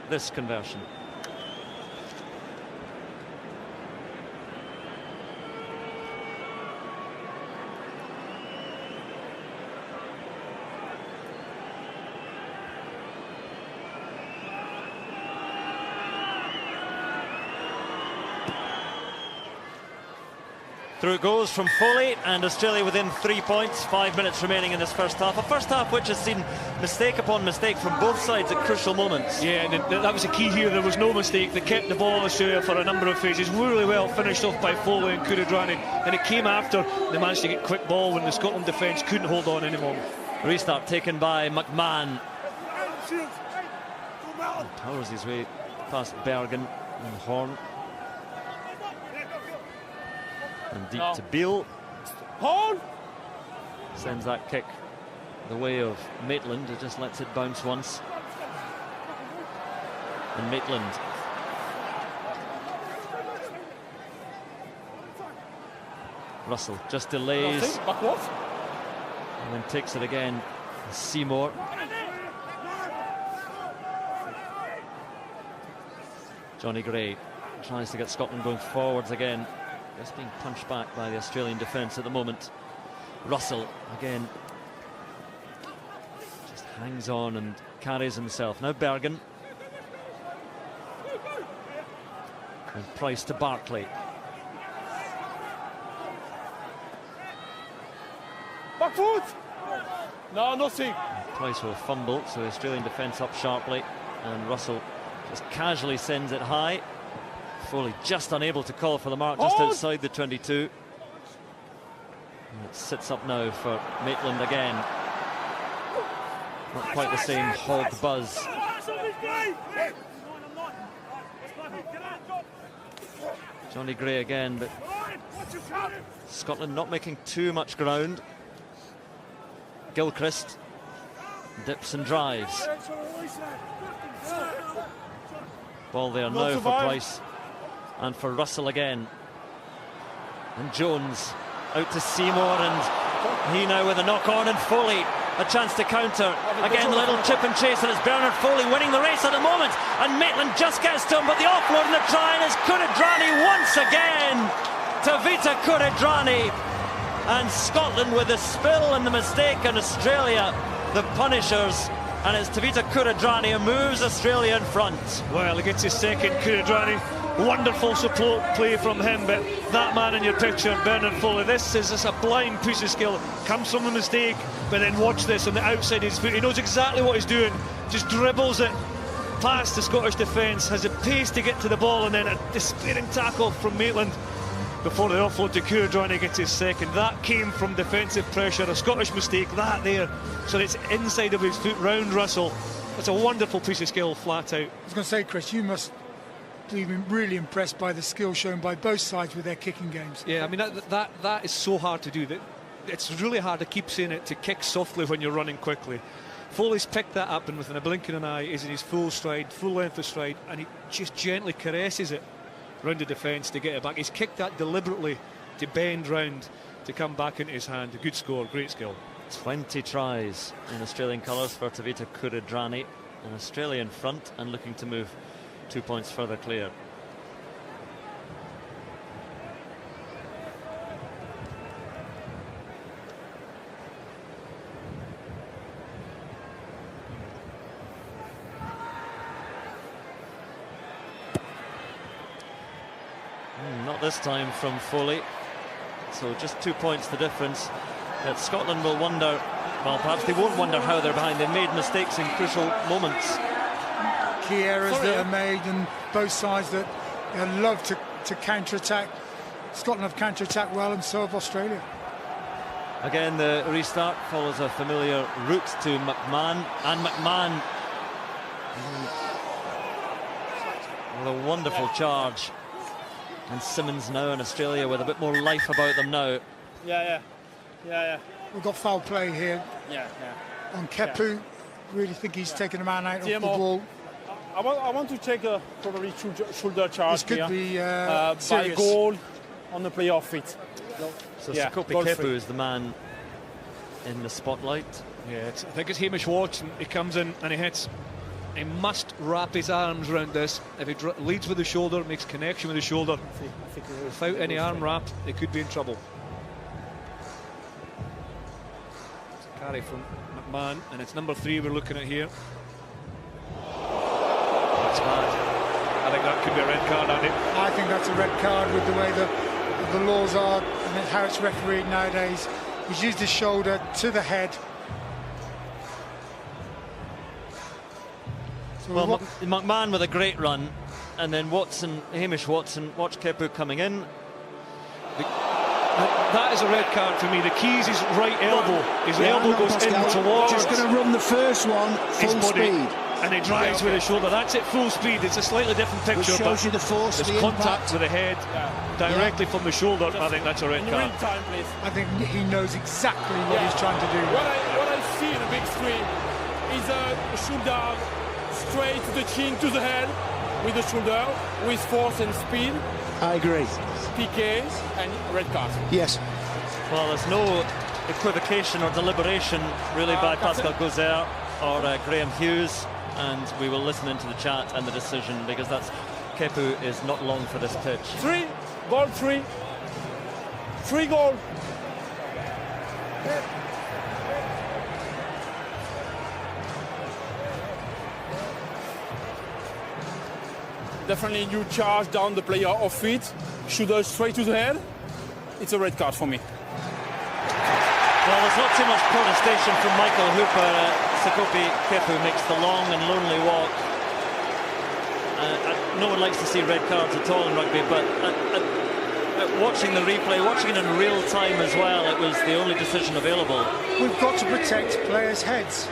this conversion. Through it goes from Foley, and Australia within 3 points. 5 minutes remaining in this first half. A first half which has seen mistake upon mistake from both sides at crucial moments. Yeah, and that was the key here. There was no mistake. They kept the ball, Australia, for a number of phases. Really well finished off by Foley and Kuridrani. And it came after they managed to get quick ball when the Scotland defence couldn't hold on anymore. Restart taken by McMahon. Powers his way past Bergen and Horn. And deep to Beale. Hold! Sends that kick the way of Maitland, who just lets it bounce once. And Maitland. Russell just delays. And then takes it again. Seymour. Johnny Gray tries to get Scotland going forwards again. Just being punched back by the Australian defence at the moment. Russell again just hangs on and carries himself. Now Bergen. And Price to Barkley. Back foot! No, nothing. Price will fumble, so the Australian defence up sharply. And Russell just casually sends it high. Foley just unable to call for the mark just outside the 22. And it sits up now for Maitland again. Not quite the same hog buzz. Johnny Gray again, but Scotland not making too much ground. Gilchrist dips and drives. Ball there now for Price and for Russell again. And Jones out to Seymour, and he now with a knock on, and Foley a chance to counter. Again, the little chip and chase, and it's Bernard Foley winning the race at the moment, and Maitland just gets to him, but the offload and the try, and it's Kuridrani once again. Tavita Kuridrani, and Scotland with the spill and the mistake, and Australia the punishers, and it's Tavita Kuridrani who moves Australia in front. Well, he gets his second. Kuridrani, wonderful support play from him, but that man in your picture, Bernard Foley, this is just a blind piece of skill. Comes from a mistake, but then watch this on the outside of his foot. He knows exactly what he's doing, just dribbles it past the Scottish defence, has the pace to get to the ball, and then a despairing tackle from Maitland before the offload to Kuridrani gets his second. That came from defensive pressure, a Scottish mistake, that there. So it's inside of his foot round Russell. It's a wonderful piece of skill, flat out. I was going to say, Chris, you must be really impressed by the skill shown by both sides with their kicking games. Yeah, I mean, that is so hard to do. It's really hard to keep saying it, to kick softly when you're running quickly. Foley's picked that up, and within a blink of an eye is in his full stride, full length of stride, and he just gently caresses it round the defence to get it back. He's kicked that deliberately to bend round to come back into his hand. A good score, great skill. 20 tries in Australian colours for Tavita Kuridrani, an Australian front and looking to move 2 points further clear. Not this time from Foley, so just 2 points the difference. That Scotland will wonder, well, perhaps they won't wonder how they're behind. They've made mistakes in crucial moments. Key errors that are made, and both sides that love to counter-attack. Scotland have counter-attacked well, and so have Australia. Again, the restart follows a familiar route to McMahon, and McMahon with a wonderful charge. And Simmons now in Australia with a bit more life about them now. Yeah. We've got foul play here. Yeah. On Kepu. Yeah. Really think he's taken a man out of the ball. I want to check probably shoulder charge. This could be by serious. goal on the playoff fit. So Sekope Kepu is the man in the spotlight. Yeah, I think it's Hamish Watson. He comes in and he hits. He must wrap his arms around this. If he leads with the shoulder, makes connection with the shoulder, without any arm wrap, they could be in trouble. It's a carry from McMahon, and it's number 3 we're looking at here. That's bad. I think that could be a red card, Andy. I think that's a red card with the way the laws are and how it's refereed nowadays. He's used his shoulder to the head. Well, McMahon with a great run, and then Watson, Hamish Watson, watch Kepu coming in. That is a red card for me. The key is his right elbow. His elbow goes in towards. Just going to run the first one full speed. And he drives with his shoulder. That's it, full speed. It's a slightly different picture. Which shows you the force, there's the contact impact with the head directly from the shoulder. I think that's a red card. Time, please. I think he knows exactly what he's trying to do. What I see in the big screen is a shoulder straight to the chin, to the head, with the shoulder, with force and speed. I agree. PK and red card. Yes. Well, there's no equivocation or deliberation really by Pascal Gozer or Graham Hughes, and we will listen into the chat and the decision, because that's Kepu is not long for this pitch. 3 goal, 3 goal. Definitely you charge down the player off feet, shoulder straight to the head. It's a red card for me. Well, there's not too much protestation from Michael Hooper. Sekope Kepu makes the long and lonely walk. No one likes to see red cards at all in rugby, but watching the replay, watching it in real time as well, it was the only decision available. We've got to protect players' heads.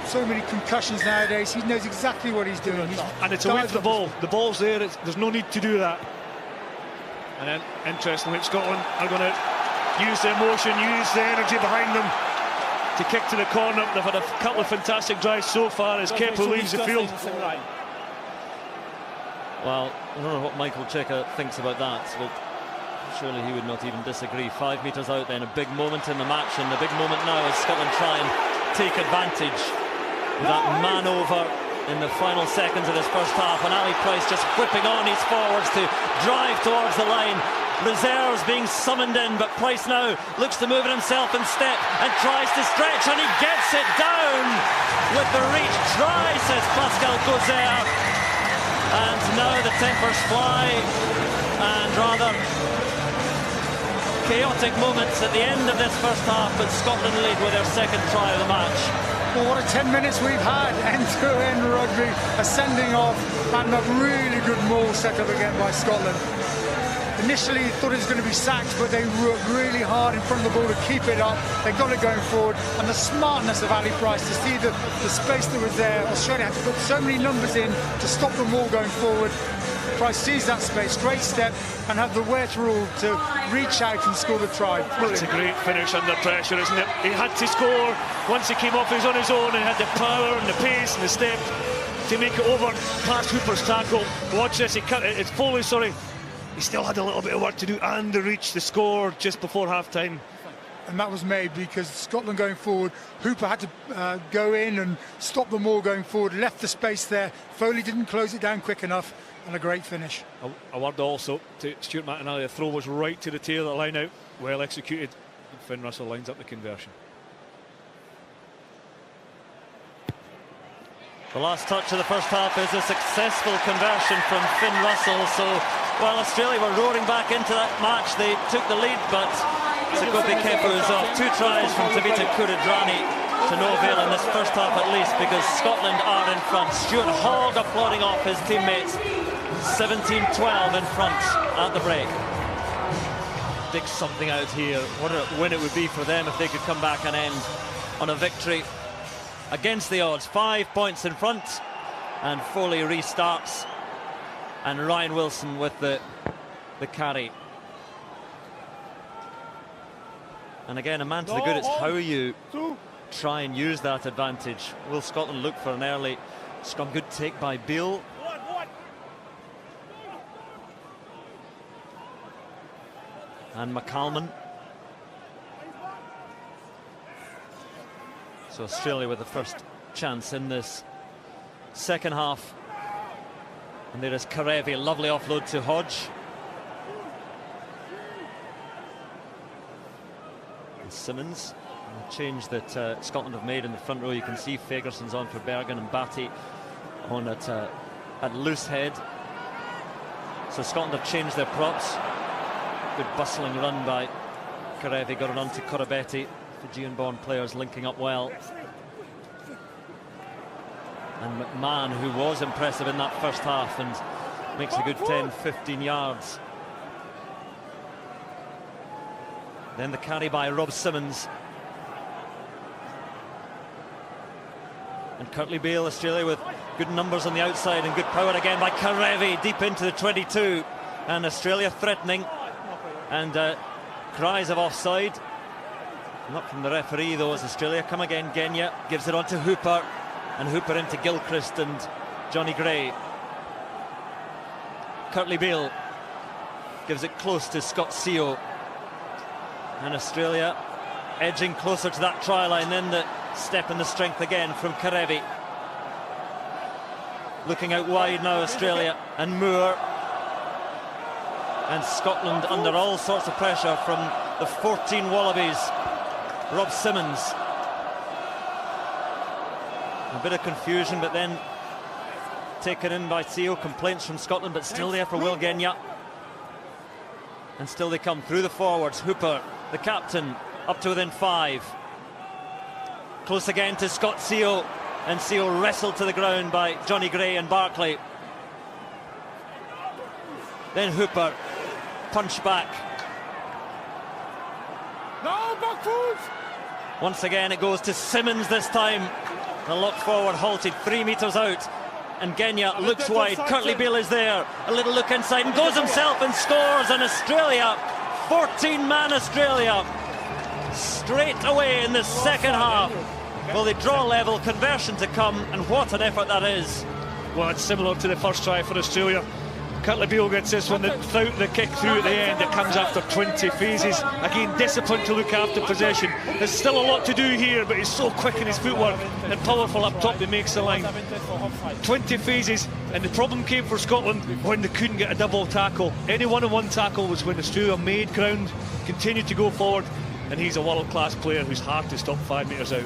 So many concussions nowadays. He knows exactly what he's doing. And it's away from the ball. The ball's there. There's no need to do that. And then, interestingly, Scotland are going to use the emotion, use the energy behind them to kick to the corner. They've had a couple of fantastic drives so far as Kepu leaves the field. Well, I don't know what Michael Cheika thinks about that, but surely he would not even disagree. 5 metres out then, a big moment in the match, and the big moment now is Scotland try and take advantage of that man over in the final seconds of this first half, and Ali Price just whipping on his forwards to drive towards the line. Reserves being summoned in, but Price now looks to move it himself and step and tries to stretch, and he gets it down with the reach. Try, says Pascal Gozer. And now the tempers fly, and rather chaotic moments at the end of this first half, but Scotland lead with their second try of the match. Well, what a 10 minutes we've had, end-to-end rugby, a sending off, and a really good maul set up again by Scotland. Initially thought it was going to be sacked, but they worked really hard in front of the ball to keep it up. They got it going forward, and the smartness of Ali Price to see the space that was there. Australia had to put so many numbers in to stop them all going forward. Price sees that space, great step, and had the wherewithal to reach out and score the try. Brilliant. It's a great finish under pressure, isn't it? He had to score. Once he came off, he was on his own, and he had the power and the pace and the step to make it over past Hooper's tackle. Watch this, it's Foley, sorry. He still had a little bit of work to do, and the reach, the score just before half-time. And that was made because Scotland going forward, Hooper had to go in and stop them all going forward, left the space there. Foley didn't close it down quick enough, and a great finish. A word also to Stuart McInally, the throw was right to the tail of the line out, well executed, and Finn Russell lines up the conversion. The last touch of the first half is a successful conversion from Finn Russell. So, while Australia were roaring back into that match, they took the lead, but Sekope Kepu is off. 2 tries from Tavita Kuridrani to no avail in this first half at least, because Scotland are in front. Stuart Hogg applauding off his teammates. 17-12 in front at the break. Dig something out here. What a win it would be for them if they could come back and end on a victory against the odds. 5 points in front, and Foley restarts, and Ryan Wilson with the carry. And again, a man to the good, it's how you try and use that advantage. Will Scotland look for an early scrum? Good take by Beale. And McCalman. So Australia with the first chance in this second half. And there is Koroibete, lovely offload to Hodge. And Simmons. And the change that Scotland have made in the front row, you can see Fagerson's on for Bergen and Batty on at loose head. So Scotland have changed their props. Good bustling run by Koroibete, got it on to Koroibete. Fijian-born players linking up well. And McMahon, who was impressive in that first half and makes a good 10-15 yards. Then the carry by Rob Simmons. And Curtly Beale, Australia with good numbers on the outside and good power again by Koroibete deep into the 22. And Australia threatening. And cries of offside. Not from the referee though, as Australia come again. Genya gives it on to Hooper, and Hooper into Gilchrist and Johnny Gray. Curtly Beale gives it close to Scott Seo, and Australia edging closer to that try line. Then the step and the strength again from Koroibete. Looking out wide now, Australia, and Moore. And Scotland under all sorts of pressure from the 14 Wallabies. Rob Simmons. A bit of confusion, but then taken in by Seo. Complaints from Scotland, but still there for Will Genya. And still they come through the forwards. Hooper, the captain, up to within 5. Close again to Scott Seo, and Seo wrestled to the ground by Johnny Gray and Barclay. Then Hooper, punch back. No, back foot! Once again it goes to Simmons this time. The lock forward halted 3 metres out. And Genya looks wide. Curtly Beale is there. A little look inside and goes himself and scores. And Australia, 14-man Australia, straight away in the second half. Well, they draw level, conversion to come, and what an effort that is. Well, it's similar to the first try for Australia. Curtly Beale gets this one without the kick through at the end. It comes after 20 phases. Again, discipline to look after possession. There's still a lot to do here, but he's so quick in his footwork and powerful up top that makes the line. 20 phases, and the problem came for Scotland when they couldn't get a double tackle. Any one-on-one tackle was when Australia made ground, continued to go forward, and he's a world-class player who's hard to stop 5 metres out.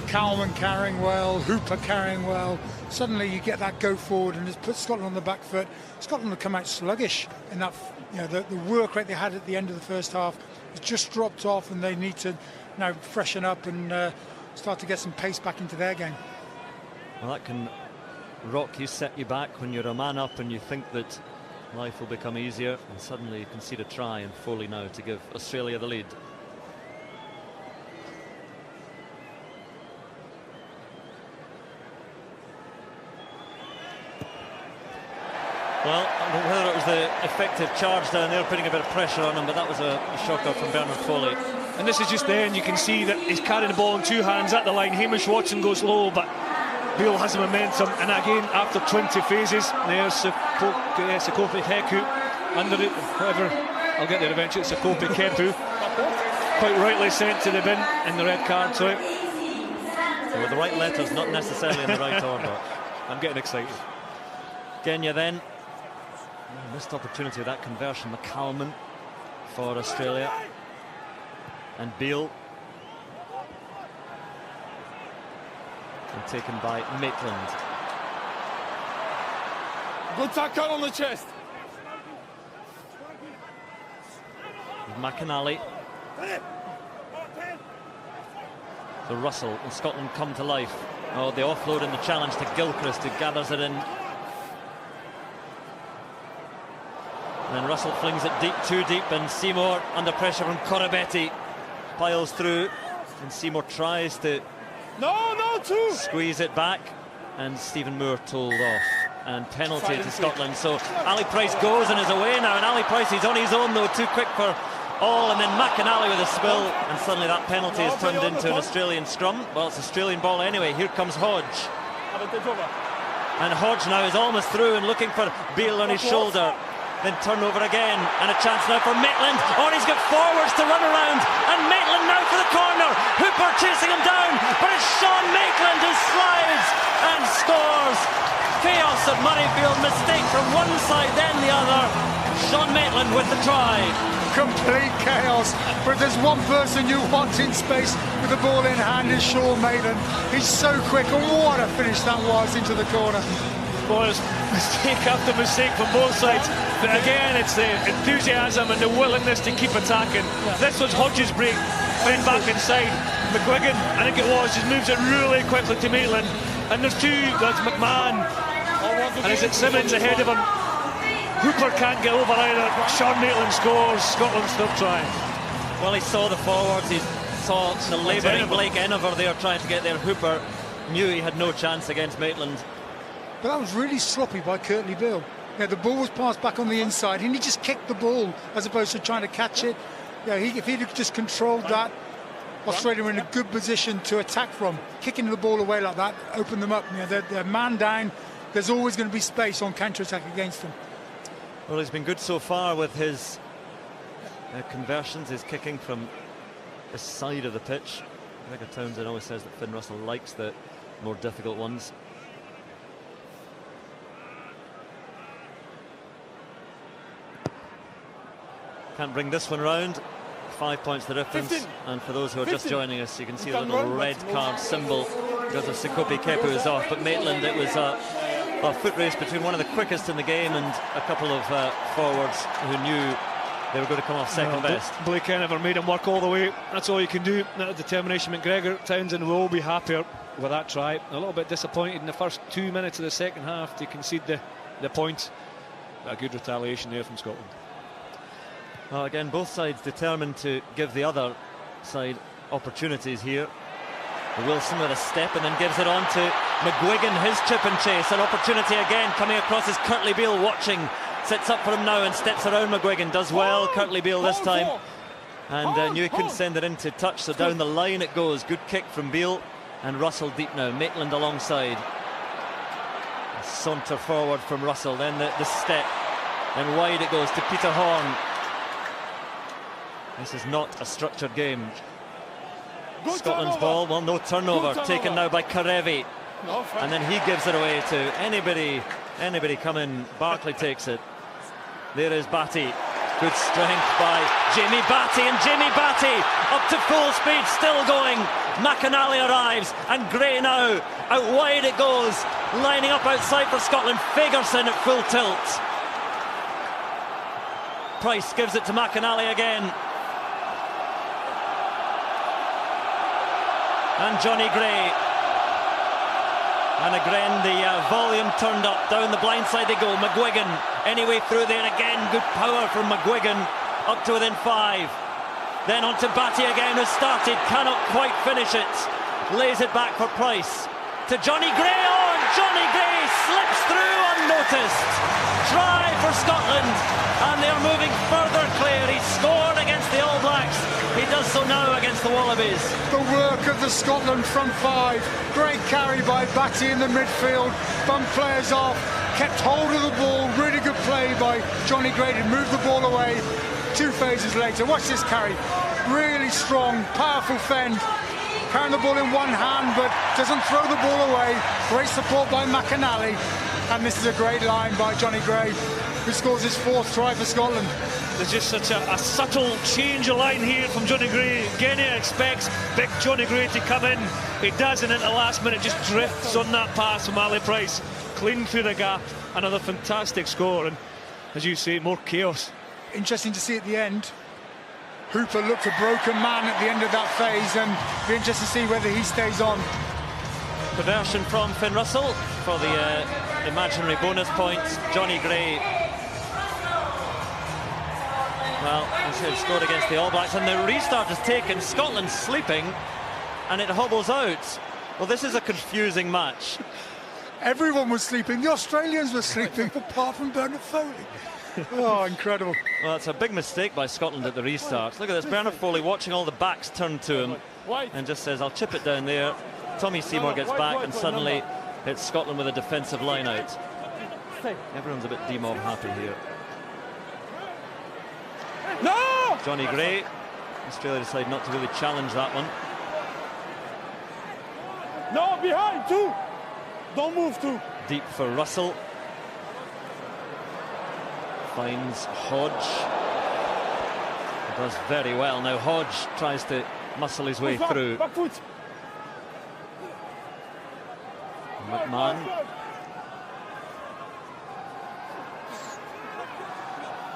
Cowman carrying well, Hooper carrying well. Suddenly you get that go forward and it's put Scotland on the back foot. Scotland have come out sluggish in that, the work rate they had at the end of the first half has just dropped off, and they need to now freshen up and start to get some pace back into their game. Well, that can rock you, set you back when you're a man up and you think that life will become easier, and suddenly you concede a try, and Foley now to give Australia the lead. Well, I don't know whether it was the effective charge down there putting a bit of pressure on him, but that was a shocker from Bernard Foley. And this is just the end. You can see that he's carrying the ball in two hands at the line. Hamish Watson goes low, but Beale has the momentum. And again, after 20 phases, there's Sekope Kepu under it, whatever. I'll get there eventually. Sekope Kepu, quite rightly sent to the bin, and the red card to it. So with the right letters, not necessarily in the right order. I'm getting excited. Genya then. Missed opportunity with that conversion. McCalman for Australia. And Beale. And taken by Maitland. Good tackle on the chest. With McInally. So Russell and Scotland come to life. Oh, the offload and the challenge to Gilchrist, who gathers it in. And then Russell flings it deep, too deep, and Seymour under pressure from Koroibete piles through, and Seymour tries to squeeze it back, and Stephen Moore told off, and penalty to Scotland. So Ali Price goes and is away now, and Ali Price, he's on his own though, too quick for all, and then McInally with a spill, and suddenly that penalty is turned into an Australian scrum. Well, it's Australian ball anyway. Here comes Hodge, and Hodge now is almost through and looking for Beale on his shoulder. Then turnover again, and a chance now for Maitland. Oh, he's got forwards to run around, and Maitland now for the corner. Hooper chasing him down, but it's Sean Maitland who slides and scores. Chaos at Murrayfield, mistake from one side then the other. Sean Maitland with the try. Complete chaos, but there's one person you want in space with the ball in hand is Sean Maitland. He's so quick, and what a finish that was into the corner. Was mistake after mistake from both sides, but again it's the enthusiasm and the willingness to keep attacking. This was Hodges' break, went back inside. McGuigan, I think it was, just moves it really quickly to Maitland, and there's two, that's McMahon, and is it Simmons ahead of him. Hooper can't get over either. Sean Maitland scores. Scotland's still trying. Well, he saw the forwards, he saw the labouring Blake Enover there trying to get there. Hooper knew he had no chance against Maitland. But that was really sloppy by Curtly Beale. The ball was passed back on the inside, and he just kicked the ball as opposed to trying to catch it. If he'd just controlled that, Australia were in a good position to attack from. Kicking the ball away like that opened them up. They're man down. There's always going to be space on counter-attack against them. Well, he's been good so far with his conversions, his kicking from the side of the pitch. Gregor Townsend always says that Finn Russell likes the more difficult ones. Can't bring this one round. 5 points the difference. 15. And for those who are just joining us, you can see the little red card symbol because of Sekope Kepu is off. But Maitland, it was a foot race between one of the quickest in the game and a couple of forwards who knew they were going to come off second best. Blake Enover made him work all the way. That's all you can do. That determination. McGregor, Townsend will be happier with that try. A little bit disappointed in the first 2 minutes of the second half to concede the point. But a good retaliation there from Scotland. Well, again, both sides determined to give the other side opportunities here. Wilson with a step and then gives it on to McGuigan, his chip and chase, an opportunity again coming across as Kurtley Beale watching. Sits up for him now and steps around McGuigan. Does well, Kurtley Beale this time. And knew he couldn't send it into touch, so down the line it goes. Good kick from Beale. And Russell deep now, Maitland alongside. A saunter forward from Russell, then the step. Then wide it goes to Peter Horn. This is not a structured game. Scotland's ball, well, no turnover, taken now by Koroibete. And then he gives it away to anybody coming. Barclay takes it. There is Batty. Good strength by Jamie Batty, and Jamie Batty up to full speed, still going. McInally arrives, and Gray now. Out wide it goes, lining up outside for Scotland. Fagerson at full tilt. Price gives it to McInally again. And Johnny Gray. And again the volume turned up, down the blind side they go. McGuigan anyway through there again, good power from McGuigan, up to within 5. Then on to Batty again, who started, cannot quite finish it. Lays it back for Price. To Johnny Gray, oh, and Johnny Gray slips through unnoticed. Try for Scotland, and they're moving further clear. He scored against the All Blacks. He does so now against the Wallabies. The work of the Scotland front 5. Great carry by Batty in the midfield. Bumped players off, kept hold of the ball. Really good play by Johnny Gray to move the ball away. 2 phases later, watch this carry. Really strong, powerful fend. Carrying the ball in one hand, but doesn't throw the ball away. Great support by McInally. And this is a great line by Johnny Gray, who scores his 4th try for Scotland. There's just such a subtle change of line here from Johnny Gray. Guinea expects big Johnny Gray to come in. He does, and at the last minute just drifts on that pass from Ali Price. Clean through the gap. Another fantastic score, and as you say, more chaos. Interesting to see at the end. Hooper looked a broken man at the end of that phase, and be interesting to see whether he stays on. Conversion from Finn Russell for the imaginary bonus points. Johnny Gray, well, he scored against the All Blacks, and the restart is taken. Scotland's sleeping, and it hobbles out. Well, this is a confusing match. Everyone was sleeping. The Australians were sleeping, apart from Bernard Foley. Oh, incredible. Well, it's a big mistake by Scotland at the restart. Look at this, Bernard Foley watching all the backs turn to him and just says, I'll chip it down there. Tommy Seymour gets back, and suddenly it's Scotland with a defensive line out. Everyone's a bit demob happy here. No! Johnny Gray. Australia decide not to really challenge that one. No, behind, 2. Don't move, 2. Deep for Russell. Finds Hodge. He does very well. Now Hodge tries to muscle his way through. Back foot. McMahon.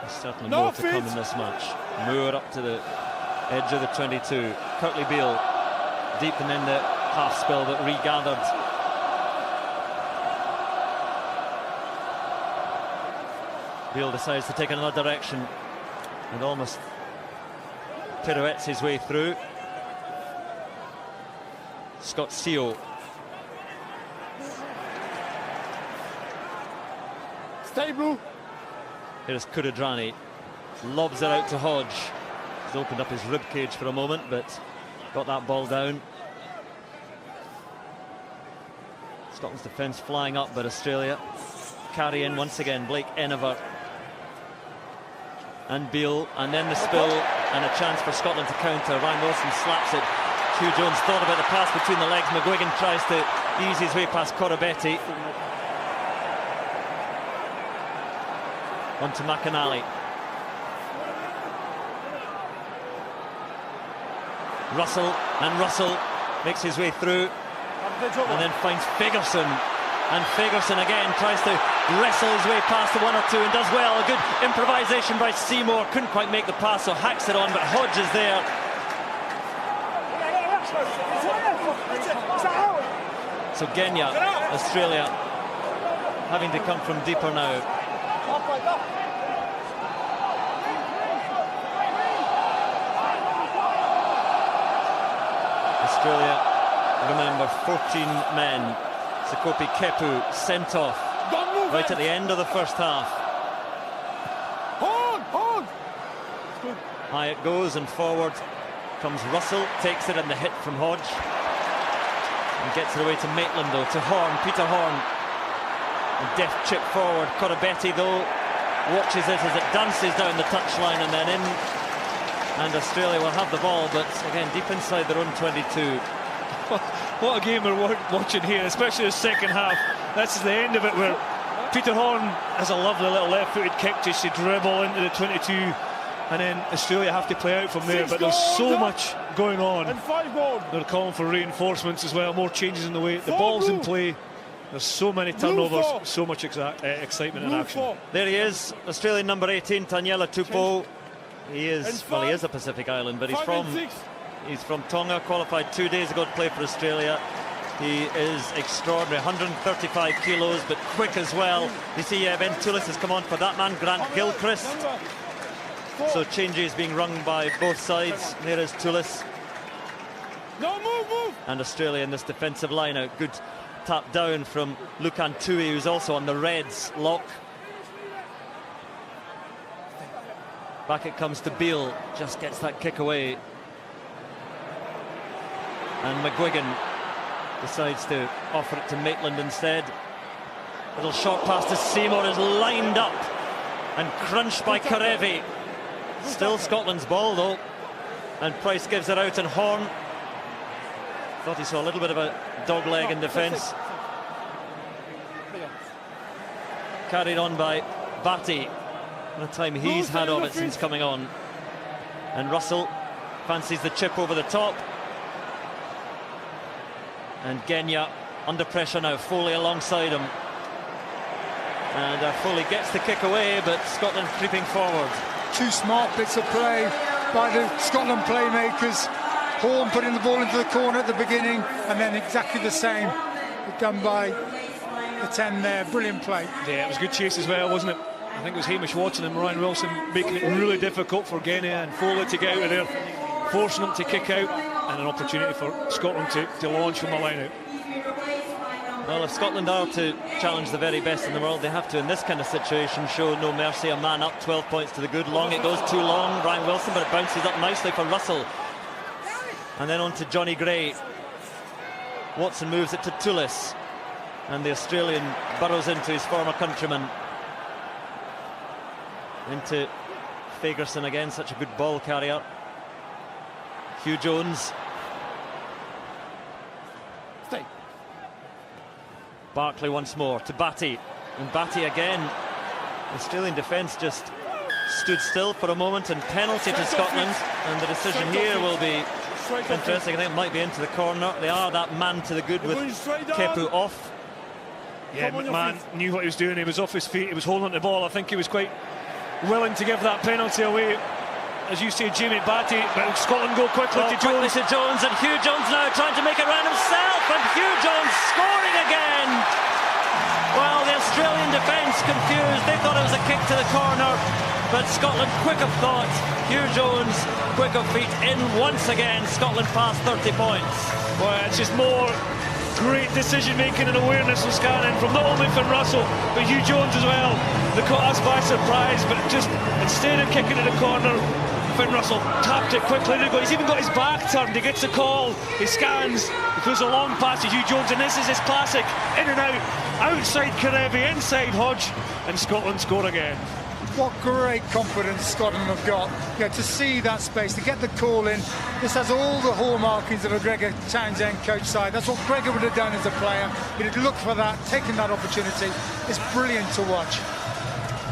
There's certainly more to come in this match. Moore up to the edge of the 22. Kurtley Beale deep, and then the half spell that regathered. Beale decides to take another direction and almost pirouettes his way through. Scott Seo. Stay blue. Here's Kuridrani. Lobs it out to Hodge. He's opened up his ribcage for a moment, but got that ball down. Scotland's defence flying up, but Australia carry in once again. Blake Enever and Beale, and then the spill, and a chance for Scotland to counter. Ryan Wilson slaps it. Hugh Jones thought about the pass between the legs. McGuigan tries to ease his way past Koroibete. On to McInally. Russell makes his way through and then finds Fagerson, and Fagerson again tries to wrestle his way past the 1 or 2 and does well. A good improvisation by Seymour, couldn't quite make the pass, so hacks it on, but Hodge is there. So Genya, Australia, having to come from deeper now. Australia, remember, 14 men, so Sekope Kepu sent off right at the end of the first half. Hold! High it goes and forward comes Russell, takes it and the hit from Hodge. And gets it away to Maitland though, to Horn, Peter Horn. A deft chip forward. Koroibete though watches it as it dances down the touchline and then in. And Australia will have the ball, but again deep inside their own 22. What a game we're watching here, especially the second half. That's the end of it, where Peter Horn has a lovely little left-footed kick just to dribble into the 22, and then Australia have to play out from there. But there's so much going on. And 5 goals. They're calling for reinforcements as well, more changes in the way. The ball's in play. There's so many turnovers, so much excitement and action. There he is, Australian number 18, Taniela Tupou. He is a Pacific Island, but he's from Tonga, qualified 2 days ago to play for Australia. He is extraordinary, 135 kilos, but quick as well. You see Ben Tullis has come on for that man, Grant Gilchrist. So changes being rung by both sides. There is Tullis. No, move! And Australia in this defensive line out. Good tap down from Lukan Tui, who's also on the Reds lock. Back it comes to Beale, just gets that kick away. And McGuigan decides to offer it to Maitland instead. Little short pass to Seymour is lined up and crunched by Koroibete. Still Scotland's ball though. And Price gives it out and Horn. Thought he saw a little bit of a dog leg in defence. Carried on by Batty. The time he's had of it since coming on. And Russell fancies the chip over the top. And Genya under pressure now, Foley alongside him. And Foley gets the kick away, but Scotland creeping forward. Two smart bits of play by the Scotland playmakers. Horn putting the ball into the corner at the beginning, and then exactly the same done by the 10 there. Brilliant play. Yeah, it was good chase as well, wasn't it? I think it was Hamish Watson and Ryan Wilson making it really difficult for Genya and Foley to get out of there, forcing them to kick out, and an opportunity for Scotland to launch from the line out. Well, if Scotland are to challenge the very best in the world, they have to, in this kind of situation, show no mercy. A man up, 12 points to the good. Long it goes, too long, Ryan Wilson, but it bounces up nicely for Russell. And then on to Johnny Gray. Watson moves it to Tullis, and the Australian burrows into his former countryman. Into Fagerson again, such a good ball carrier. Hugh Jones. Stay. Barclay once more to Batty, and Batty again. Australian defence just stood still for a moment, and penalty to Scotland, and the decision here will be interesting. I think it might be into the corner. They are that man to the good with Kepu off. Yeah, McMahon knew what he was doing. He was off his feet, he was holding on to the ball. I think he was quite willing to give that penalty away. As you say, Jamie Batty, but Scotland go quickly to Jones. Quickly to Jones, and Hugh Jones now trying to make it round himself, and Hugh Jones scoring again. Well, the Australian defence confused. They thought it was a kick to the corner, but Scotland quick of thought. Hugh Jones quick of feet in once again. Scotland past 30 points. Well, it's just more great decision making and awareness and scanning from not only from Russell but Hugh Jones as well. They caught us by surprise, but just instead of kicking it the corner, Finn Russell tapped it quickly. He's even got his back turned. He gets the call, he scans, he throws a long pass to Hugh Jones, and this is his classic in and out, outside Koroibete, inside Hodge, and Scotland score again. What great confidence Scotland have got. To see that space, to get the call in. This has all the hallmarkings of a Gregor Townsend coach side. That's what Gregor would have done as a player. He'd have looked for that, taken that opportunity. It's brilliant to watch.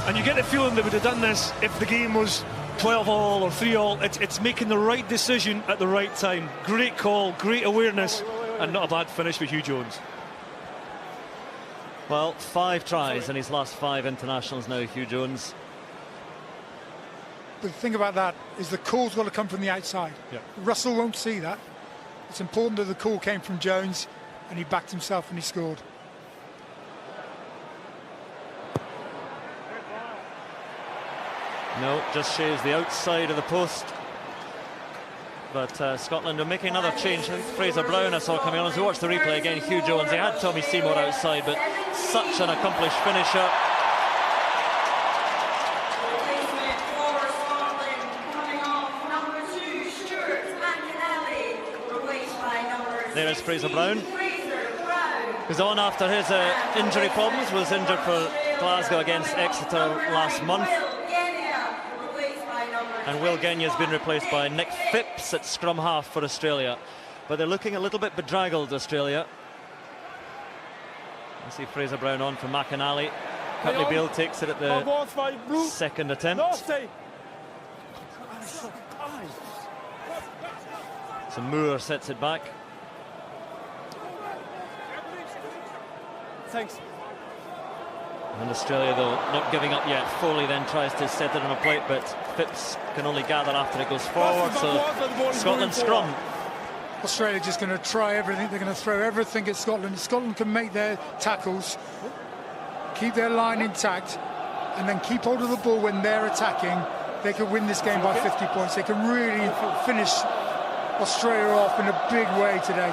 And you get the feeling they would have done this if the game was 12-all or 3-all. It's making the right decision at the right time. Great call, great awareness, and not a bad finish for Hugh Jones. Well, 5 tries in his last 5 internationals now, Hugh Jones. The thing about that is the call's got to come from the outside. Yeah. Russell won't see that. It's important that the call came from Jones, and he backed himself and he scored. No, just shaves the outside of the post. But Scotland are making another change. I think Fraser Brown I saw coming on. As we watched the replay again, Hugh Jones, they had Tommy Seymour outside, but such an accomplished finisher. There is Fraser Brown, who's on after his injury problems, was injured for Glasgow against Exeter last month. And Will Genia has been replaced by Nick Phipps at scrum half for Australia. But they're looking a little bit bedraggled, Australia. You see Fraser Brown on for McInally. Cutley Beale takes it at the second attempt. So Moore sets it back. Thanks. And Australia, though, not giving up yet. Foley then tries to set it on a plate, but Phipps can only gather after it goes forward. So Scotland scrum. Australia just going to try everything. They're going to throw everything at Scotland. Scotland can make their tackles, keep their line intact, and then keep hold of the ball when they're attacking. They could win this game by 50 points. They can really finish Australia off in a big way today.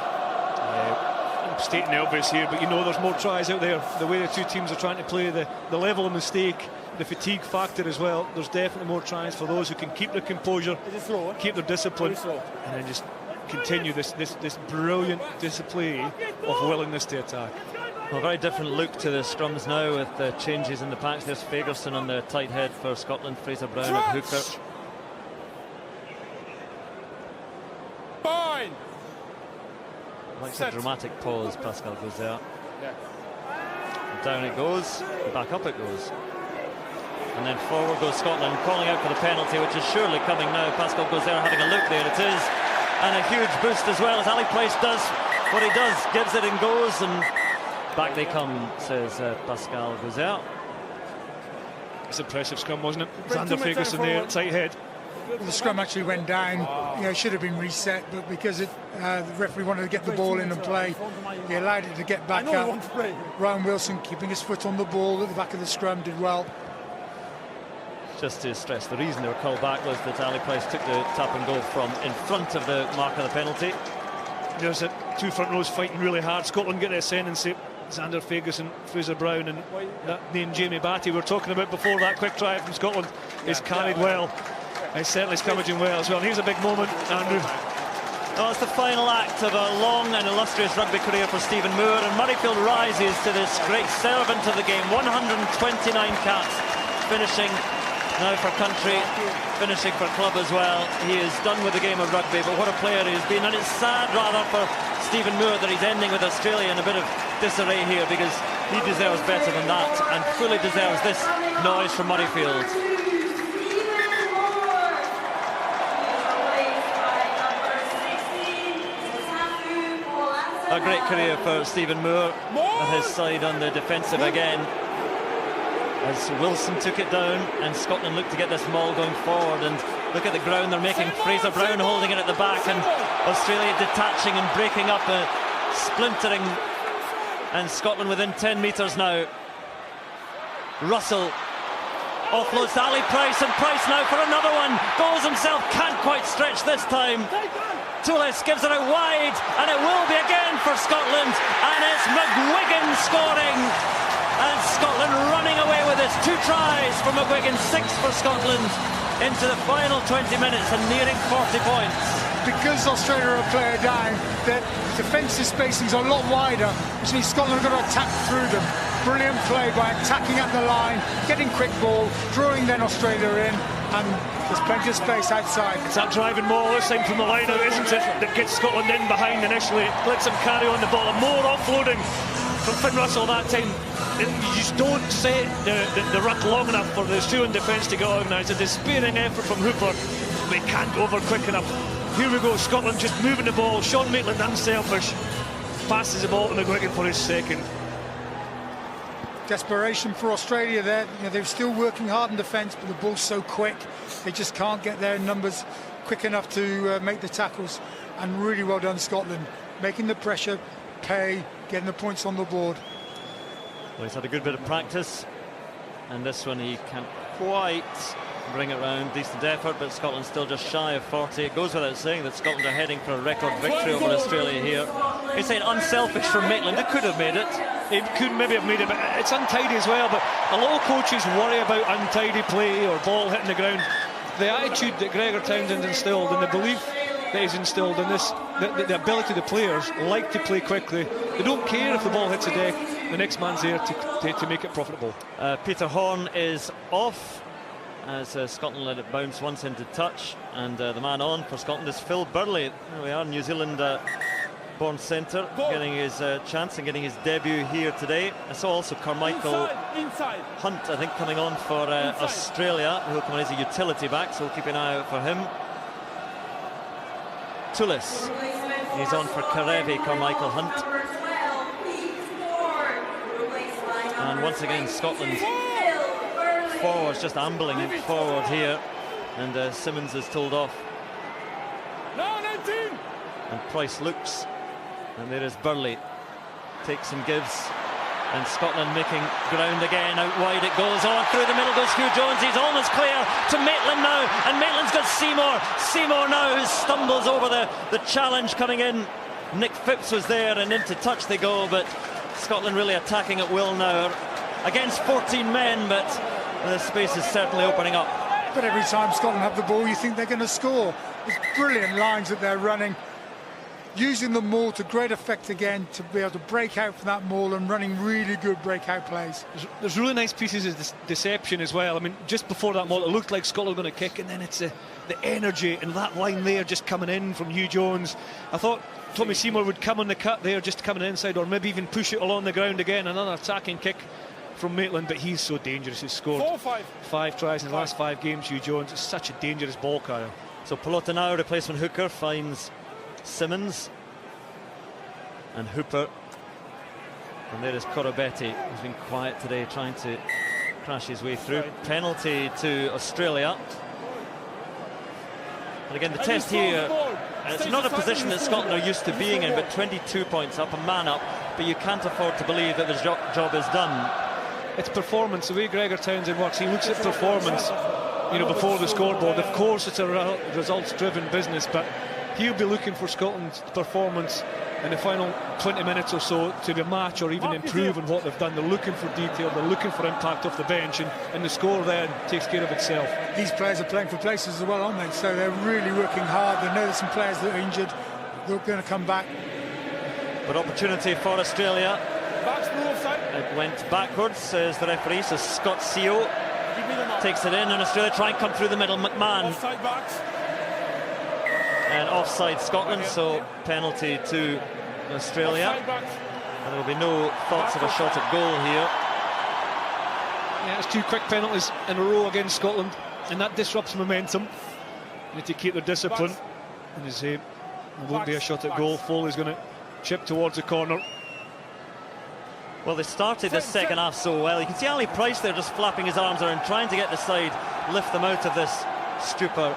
I'm stating the obvious here, but you know there's more tries out there. The way the two teams are trying to play, the level of mistake, the fatigue factor as well. There's definitely more tries for those who can keep their composure, keep their discipline, and then just continue this brilliant display of willingness to attack. Well, a very different look to the scrums now with the changes in the packs. There's Fagerson on the tight head for Scotland, Fraser Brown at hooker. Fine. Likes a dramatic pause, Pascal goes there. Down it goes, back up it goes. And then forward goes Scotland, calling out for the penalty, which is surely coming now. Pascal goes there, having a look, there it is. And a huge boost as well, as Ali Price does what he does, gives it and goes, and back they come, says Pascal goes out. It's impressive scrum, wasn't it? Xander Fagerson there, tight head. The scrum actually went down. It should have been reset, but because the referee wanted to get the ball in and play, he allowed it to get back up. Ryan Wilson keeping his foot on the ball at the back of the scrum did well. Just to stress, the reason they were called back was that Ali Price took the tap and go from in front of the mark of the penalty. There's two front rows fighting really hard. Scotland get the ascendancy. Xander Fagerson, Fraser Brown, and that name Jamie Batty we were talking about before. That quick try from Scotland is carried well. It's certainly scrummaging well as well. And here's a big moment, Andrew. Oh, it's the final act of a long and illustrious rugby career for Stephen Moore, and Murrayfield rises to this great servant of the game. 129 caps, finishing now for country, finishing for club as well. He is done with the game of rugby, but what a player he has been. And it's sad rather for Stephen Moore that he's ending with Australia in a bit of disarray here, because he deserves better than that and fully deserves this noise from Murrayfield. A great career for Stephen Moore at his side on the defensive again, as Wilson took it down and Scotland looked to get this maul going forward. And look at the ground they're making. Fraser Brown holding it at the back, and Australia detaching and breaking up, splintering, and Scotland within 10 metres now. Russell offloads to Ali Price, and Price now for another one. Goes himself, can't quite stretch this time. Toulis gives it out wide, and it will be again for Scotland, and it's McGuigan scoring, and Scotland running away with this. 2 tries for McGuigan, 6 for Scotland into the final 20 minutes and nearing 40 points. Because Australia are a player down, their defensive spacing's a lot wider, which means Scotland have got to attack through them. Brilliant play by attacking at the line, getting quick ball, drawing then Australia in, and there's plenty of space outside. It's that driving maul this time from the line out, isn't it, that gets Scotland in behind initially, lets them carry on the ball, and more offloading from Finn Russell that time. You just don't set the ruck long enough for the Australian defence to get organised. A despairing effort from Hooper, but he can't go over quick enough. Here we go, Scotland just moving the ball. Sean Maitland, unselfish, passes the ball to McGuigan for his second. Desperation for Australia there. They're still working hard in defence, but the ball's so quick, they just can't get their numbers quick enough to make the tackles. And really well done, Scotland, making the pressure pay, getting the points on the board. Well, he's had a good bit of practice, and this one he can't quite bring it round. Decent effort, but Scotland still just shy of 40. It goes without saying that Scotland are heading for a record victory over Australia here. He's saying unselfish from Maitland. They could have made it. It could maybe have made it, but it's untidy as well. But a lot of coaches worry about untidy play or ball hitting the ground. The attitude that Gregor Townsend instilled and the belief that he's instilled in this, the ability of the players like to play quickly. They don't care if the ball hits the deck. The next man's there to make it profitable. Peter Horn is off as Scotland let it bounce once into touch, and the man on for Scotland is Phil Burley. There we are, New Zealand born centre, getting his chance and getting his debut here today. I saw also Carmichael Hunt, I think, coming on for Australia. He'll come on as a utility back, so we'll keep an eye out for him. Tullis, he's on for Koroibete, Carmichael Hunt. And once again, Scotland forwards just ambling forward here, and Simmons is told off. And Price looks, and there is Burley, takes and gives, and Scotland making ground again. Out wide it goes, on through the middle goes Hugh Jones. He's almost clear to Maitland now, and Maitland's got Seymour now, who stumbles over the challenge coming in. Nick Phipps was there, and into touch they go, but Scotland really attacking at will now against 14 men, but the space is certainly opening up. But every time Scotland have the ball, you think they're going to score. There's brilliant lines that they're running, using the maul to great effect again, to be able to break out from that maul and running really good breakout plays. There's really nice pieces of deception as well. I mean, just before that maul, it looked like Scotland were going to kick, and then it's the energy and that line there just coming in from Hugh Jones. I thought Tommy Seymour would come on the cut there, just coming inside, or maybe even push it along the ground again. Another attacking kick from Maitland, but he's so dangerous. He's scored 5 tries in the last 5 games. Hugh Jones is such a dangerous ball carrier. So Pelota now, replacement hooker, finds Simmons and Hooper, and there is Koroibete, who's been quiet today, trying to crash his way through. Penalty to Australia. And again, the test here, it's not a position that Scotland are used to being in, but 22 points up, a man up, but you can't afford to believe that the job is done. It's performance. The way Gregor Townsend works, he looks at performance, before the scoreboard. Of course, it's a results-driven business, but he'll be looking for Scotland's performance in the final 20 minutes or so to match or even improve on what they've done. They're looking for detail, they're looking for impact off the bench, and the score then takes care of itself. These players are playing for places as well, aren't they? So they're really working hard. They know there's some players that are injured. They're going to come back. But opportunity for Australia. It went backwards, says the referee. So Scott Seo takes it in, and Australia try and come through the middle. McMahon. And offside Scotland, so penalty to Australia. And there will be no thoughts of a shot at goal here. Yeah, it's 2 quick penalties in a row against Scotland, and that disrupts momentum. They need to keep their discipline. And as there won't be a shot at goal. Foley's going to chip towards the corner. Well, they started the second half so well. You can see Ali Price there just flapping his arms around, trying to get the side, lift them out of this stupor.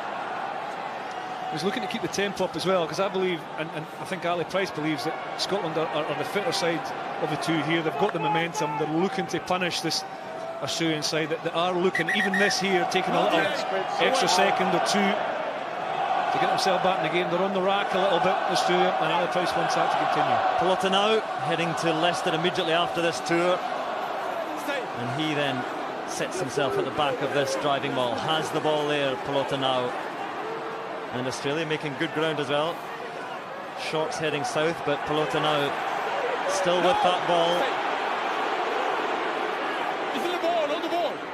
He's looking to keep the tempo up as well, because I believe, and I think Ali Price believes, that Scotland are the fitter side of the two here. They've got the momentum. They're looking to punish this Australian side. That they are looking, even this here, taking a little extra second or two to get themselves back in the game. They're on the rack a little bit, Australia, and Ali Price wants that to continue. Pelota now heading to Leicester immediately after this tour, and he then sets himself at the back of this driving ball. Has the ball there, Pelota now. And Australia making good ground as well. Shorts heading south, but Pelota now still with that ball.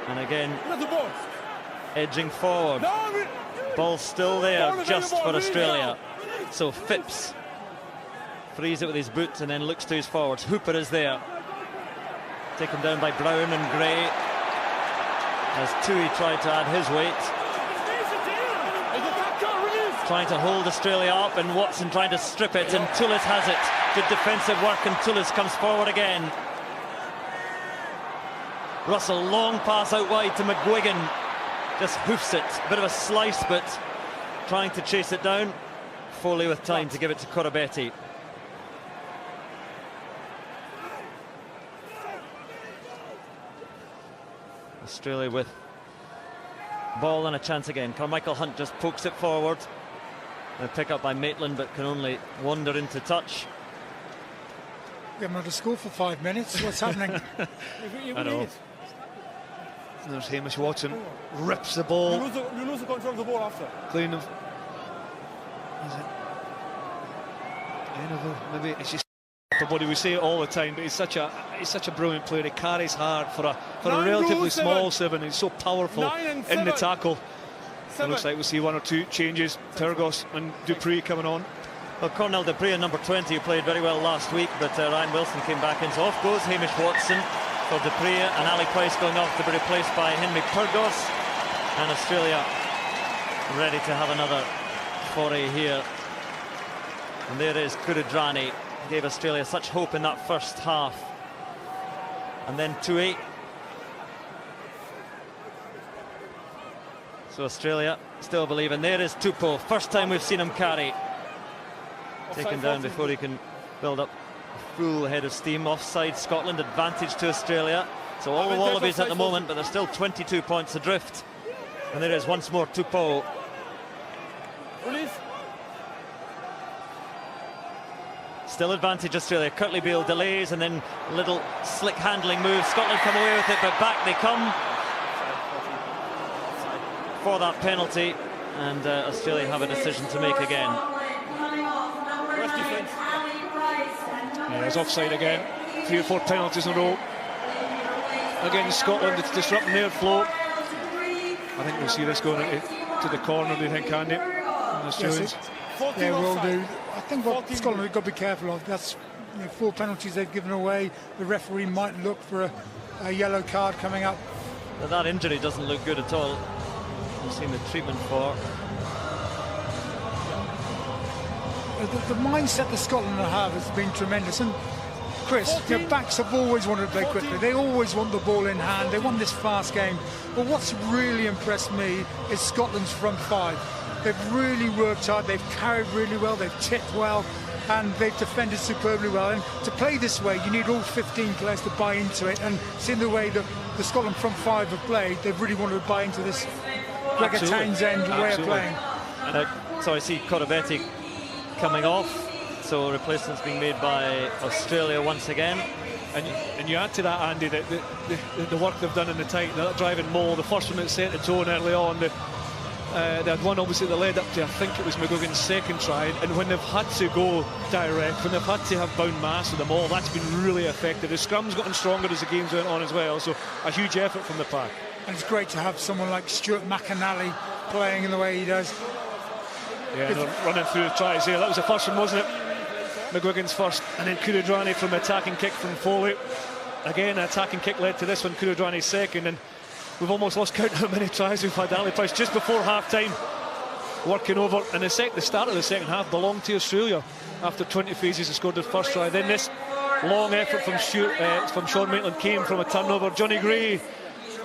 And again, edging forward. Ball still there, just for Australia. So Phipps frees it with his boots and then looks to his forwards. Hooper is there. Taken down by Brown and Gray, as Tui tried to add his weight. Trying to hold Australia up, and Watson trying to strip it, and Tullis has it. Good defensive work, and Tullis comes forward again. Russell, long pass out wide to McGuigan. Just hoofs it. A bit of a slice, but trying to chase it down. Foley with time to give it to Koroibete. Australia with Ball and a chance again. Carmichael Hunt just pokes it forward. A pick up by Maitland, but can only wander into touch. We haven't had a score for 5 minutes. What's happening? I know. There's Hamish Watson, rips the ball. You lose the control of the ball after. Clean of. Is it? Maybe it's just the body. We say it all the time, but he's such a brilliant player. He carries hard for a relatively small 7. He's so powerful in the tackle. It looks like we'll see 1 or 2 changes. Tergos and Dupree coming on. Well, Cornell Dupree in number 20, who played very well last week, but Ryan Wilson came back in. So off goes Hamish Watson for Dupree, and Ali Price going off to be replaced by Henry Purgos. And Australia ready to have another foray here. And there is Kurudrani. Gave Australia such hope in that first half. And then Tui. So Australia still believe, and there is Tupou. First time we've seen him carry. Taken down before he can build up a full head of steam. Offside Scotland, advantage to Australia. So all the Wallabies at the moment, but they're still 22 points adrift. And there is once more Tupou. Release. Still advantage Australia. Curtly Beale delays, and then little slick handling move. Scotland come away with it, but back they come for that penalty, and Australia have a decision to make again. Yeah, he's offside again. 3 or 4 penalties in a row against Scotland. It's disrupting their flow. I think we'll see this going to the corner, do you think, Andy? Yes, yeah, will do. I think what Scotland have got to be careful of, that's 4 penalties they've given away. The referee might look for a yellow card coming up. But that injury doesn't look good at all. We've seen the treatment for. The mindset that Scotland have has been tremendous. And Chris, their backs have always wanted to play quickly. They always want the ball in hand. They want this fast game. But what's really impressed me is Scotland's front 5. They've really worked hard. They've carried really well. They've tipped well. And they've defended superbly well. And to play this way, you need all 15 players to buy into it. And seeing the way that the Scotland front 5 have played, they've really wanted to buy into this Gregor Townsend way of playing. And so I see Koroibete coming off, so replacement's being made by Australia once again. And you add to that, Andy, that the work they've done in the tight, that driving maul, the first one that set the tone early on, they had one obviously that led up to, I think it was McGuigan's second try, and when they've had to go direct, when they've had to have bound mass with them all, that's been really effective. The scrum's gotten stronger as the game's went on as well, so a huge effort from the pack. And it's great to have someone like Stuart McAnally playing in the way he does. Yeah, running through the tries here. That was the first one, wasn't it? McGuigan's first, and then Kurudrani from an attacking kick from Foley. Again, an attacking kick led to this one, Kurudrani's second, and we've almost lost count how many tries we've had. Ali Price just before half-time, working over, and the start of the second half belonged to Australia. After 20 phases, they scored their first try. Then this long effort from Sean Maitland came from a turnover. Johnny Gray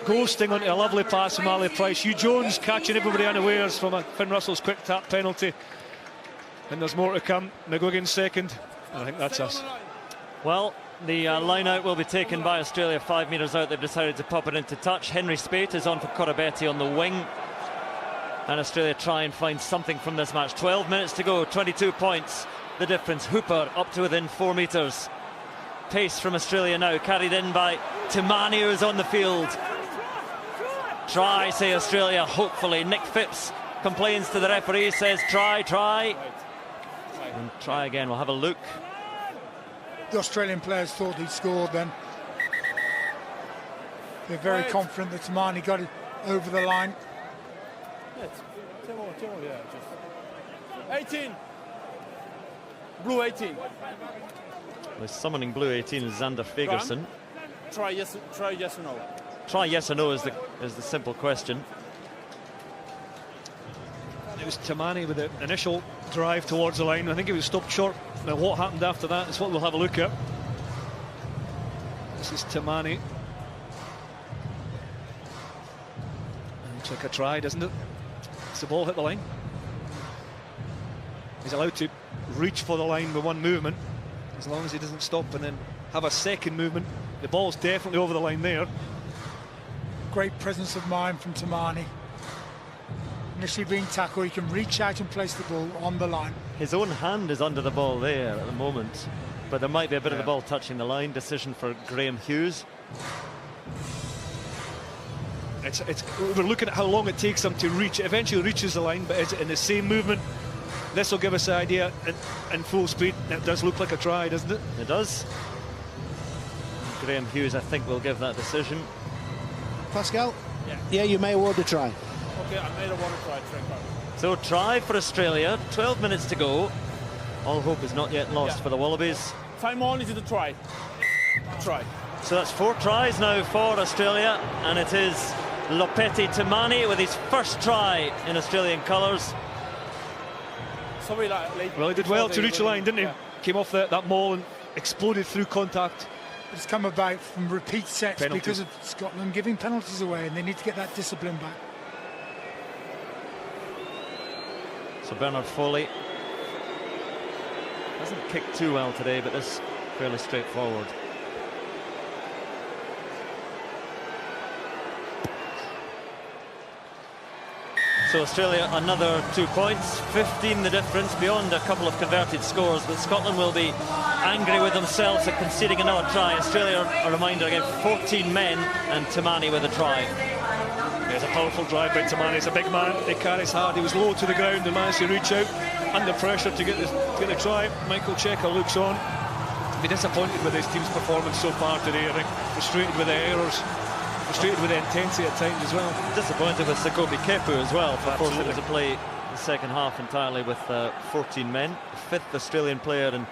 ghosting onto a lovely pass from Ali Price. Hugh Jones catching everybody unawares from a Finn Russell's quick tap penalty. And there's more to come. McGuigan's second, and I think that's us. Well, the line out will be taken by Australia 5 metres out. They've decided to pop it into touch. Henry Spate is on for Koroibete on the wing, and Australia try and find something from this match. 12 minutes to go, 22 points the difference. Hooper up to within 4 metres. Pace from Australia now, carried in by Timani, who's on the field. Try, say Australia, hopefully. Nick Phipps complains to the referee, says try. And try again, we'll have a look. The Australian players thought he'd scored then. They're very confident that Timani got it over the line. 18. Blue 18. We're summoning blue 18 is Xander Fagerson. Try yes or no. Try yes or no is the simple question. It was Timani with the initial drive towards the line. I think he was stopped short. Now what happened after that is what we'll have a look at. This is Timani. Looks like a try, doesn't it? Does the ball hit the line? He's allowed to reach for the line with one movement, as long as he doesn't stop and then have a second movement. The ball's definitely over the line there. Great presence of mind from Timani. initially being tackled, he can reach out and place the ball on the line. His own hand is under the ball there at the moment, but there might be a bit of the ball touching the line. Decision for Graham Hughes. We're looking at how long it takes him to reach. It eventually reaches the line, but is it in the same movement? This will give us an idea in full speed. It does look like a try, doesn't it? It does. Graham Hughes, I think, will give that decision. Pascal? Yeah, you may award a try. Okay, I made a one try. So try for Australia, 12 minutes to go. All hope is not yet lost for the Wallabies. Simon is the try. So that's 4 tries now for Australia, and it is Lopeti Timani with his first try in Australian colours. Well, he did well to reach the line, didn't he? Came off that maul and exploded through contact. It's come about from repeat sets Penalties. because of Scotland giving penalties away, and they need to get that discipline back. So Bernard Foley hasn't kicked too well today, but this fairly straightforward. So Australia another 2 points, 15 the difference, beyond a couple of converted scores, but Scotland will be angry with themselves at conceding another try. Australia, a reminder again, 14 men, and Timani with a try. There's a powerful drive by Timani. He's a big man, he carries hard, he was low to the ground and managed to reach out under pressure to get the try. Michael Cheika looks on. Be disappointed with his team's performance so far today. I think frustrated with the errors, frustrated with the intensity at times as well. Disappointed with Sekope Kepu as well for forcing him to play the second half entirely with 14 men. The 5th Australian player in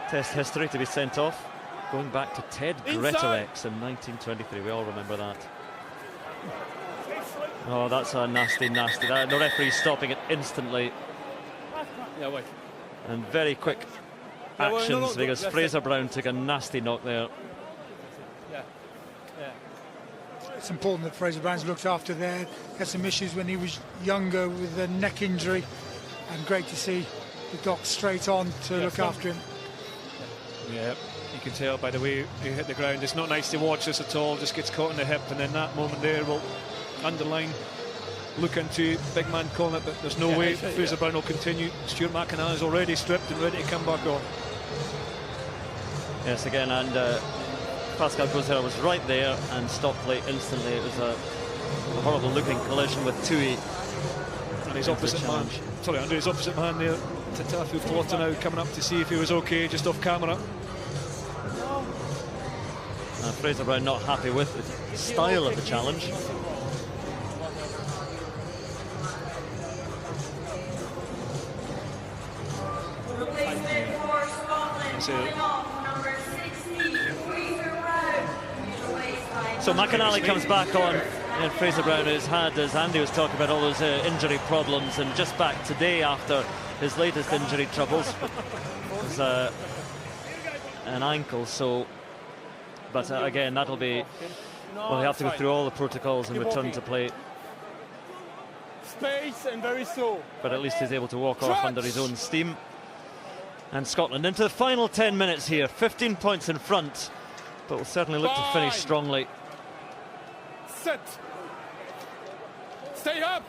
Test history to be sent off, going back to Ted Greatorex in 1923. We all remember that. Oh, that's a nasty. The referee stopping it instantly. Yeah, wait. And very quick actions because Fraser Brown took a nasty knock there. It's important that Fraser Brown's looked after there. Had some issues when he was younger with a neck injury, and great to see the doc straight on to look after him. Yeah, you can tell by the way he hit the ground. It's not nice to watch this at all. Just gets caught in the hip, and then that moment there will underline, look into big man calling it, but there's no way Fraser Brown will continue. Stuart McInally is already stripped and ready to come back on. Yes, again, and Pascal Gozera was right there and stopped play instantly. It was a horrible looking collision with Tui. And his opposite man, under his opposite man there, Tatafu Polotano coming up to see if he was okay, just off camera. Fraser Brown not happy with the style of the challenge. So McInally comes back on, and Fraser Brown has had, as Andy was talking about, all those injury problems, and just back today after his latest injury troubles. It was an ankle, so, but again, that'll be, well, he'll have to go through all the protocols and return to play. Space and very slow. But at least he's able to walk off under his own steam. And Scotland into the final 10 minutes here, 15 points in front, but will certainly look to finish strongly. Set. Stay up.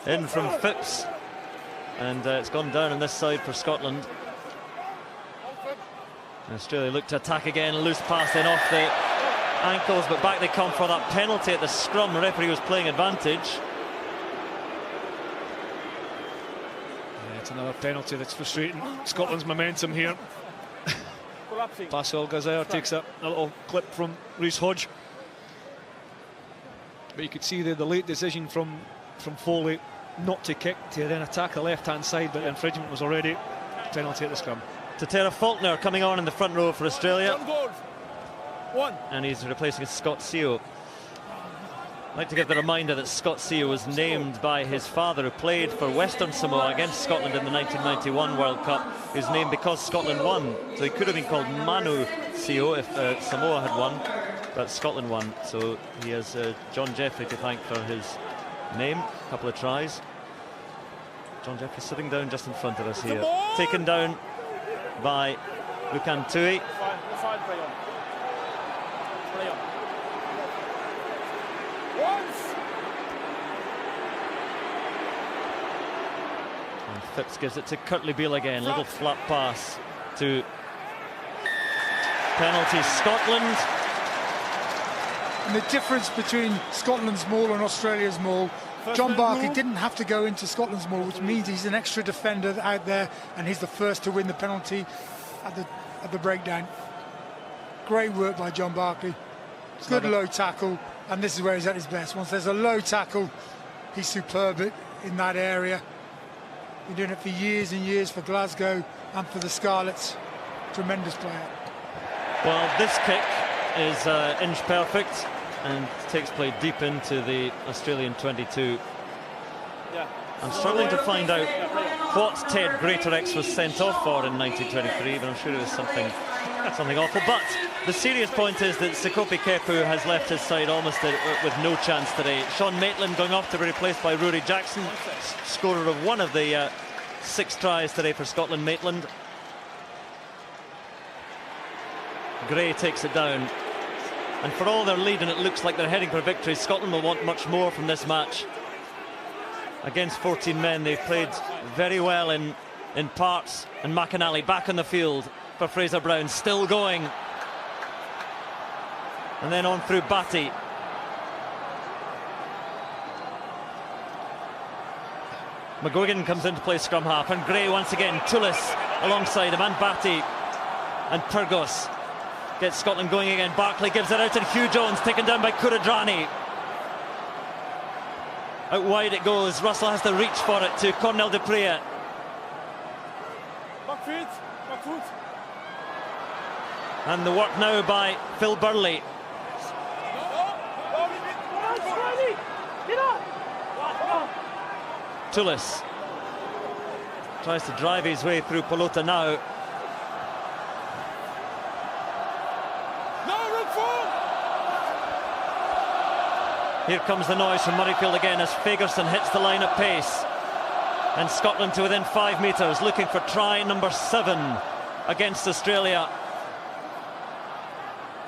In from Phipps, and it's gone down on this side for Scotland. Australia look to attack again, loose pass then off the ankles, but back they come for that penalty at the scrum. The referee was playing advantage. Yeah, it's another penalty that's frustrating Scotland's momentum here. Pascal Gozera takes a little clip from Rhys Hodge, but you could see the late decision from Foley not to kick, to then attack the left hand side, but the infringement was already penalty at the scrum. Tatera Faulkner coming on in the front row for Australia. One. And he's replacing Scott Seo. I'd like to give the reminder that Scott Seo was named by his father, who played for Western Samoa against Scotland in the 1991 World Cup. He was named because Scotland won, so he could have been called Manu Seo if Samoa had won, but Scotland won. So he has John Jeffrey to thank for his name. A couple of tries. John Jeffrey sitting down just in front of us here, taken down by Lucan Tui. And Phipps gives it to Kurtley Beale again. Little flat pass to penalty Scotland. And the difference between Scotland's maul and Australia's maul, John Barkley didn't have to go into Scotland's maul, which means he's an extra defender out there, and he's the first to win the penalty at the breakdown. Great work by John Barkley. Good low tackle, and this is where he's at his best. Once there's a low tackle, he's superb in that area. Been doing it for years and years for Glasgow and for the Scarlets. Tremendous player. Well, this kick is inch perfect and takes play deep into the Australian 22. I'm struggling to find out what Ted Greatorex was sent off for in 1923, but I'm sure it was something awful. But the serious point is that Sekope Kepu has left his side almost with no chance today. Sean Maitland going off to be replaced by Rory Jackson, scorer of one of the 6 tries today for Scotland, Maitland. Gray takes it down. And for all their lead, and it looks like they're heading for victory, Scotland will want much more from this match. Against 14 men, they've played very well in parts, and McInally back on the field for Fraser Brown, still going. And then on through Batty. McGuigan comes into play scrum half, and Gray once again, Tullis alongside him, and Batty, and Pyrgos gets Scotland going again. Barkley gives it out, and Hugh Jones taken down by Kuradrani. Out wide it goes. Russell has to reach for it to Cornel de Prea. Back foot. And the work now by Phil Burley. Tullis tries to drive his way through Pelota now. Here comes the noise from Murrayfield again as Fagerson hits the line at pace. And Scotland to within 5 metres, looking for try number 7 against Australia.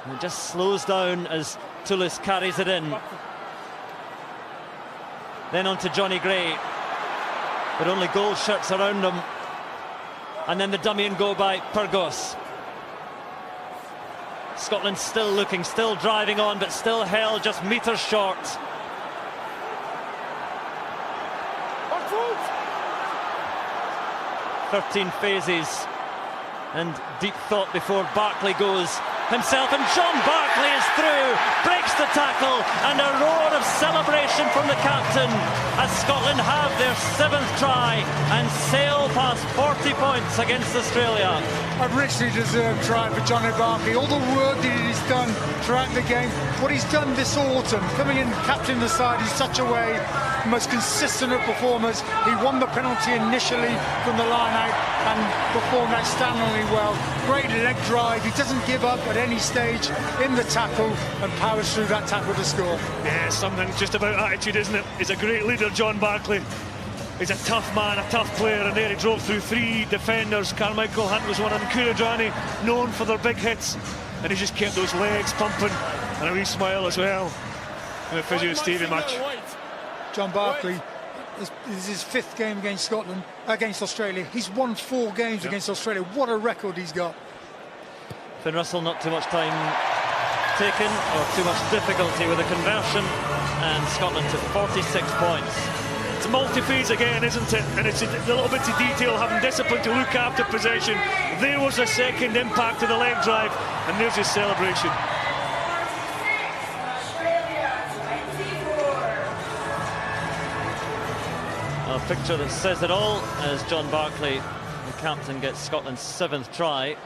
And it just slows down as Tullis carries it in. Then on to Johnny Gray, but only gold shirts around him. And then the dummy and go by Pyrgos. Scotland still looking, still driving on, but still held just metres short. Back foot. 13 phases and deep thought before Barkley goes himself, and John Barkley is through, breaks the tackle, and a roar of celebration from the captain as Scotland have their 7th try and sail past 40 points against Australia. A richly deserved try for Johnny Barkley. All the work that he's done throughout the game, what he's done this autumn, coming in, captaining the side in such a way, the most consistent of performers. He won the penalty initially from the line out and performed outstandingly well. Great leg drive, he doesn't give up at any stage in the tackle and powers through that tackle to score. Yeah, something just about attitude, isn't it? He's a great leader, John Barkley. He's a tough man, a tough player, and there he drove through 3 defenders. Carmichael Hunt was one of them. Kuradrani, known for their big hits, and he just kept those legs pumping, and a wee smile as well. And a physio Stevie match. John Barkley is his 5th game against Australia. He's won 4 games against Australia. What a record he's got. Finn Russell, not too much time taken or too much difficulty with the conversion, and Scotland to 46 points. It's multi-phase again, isn't it? And it's a little bit of detail, having discipline to look after possession. There was a second impact of the leg drive, and there's his celebration. A picture that says it all as John Barkley, the captain, gets Scotland's 7th try.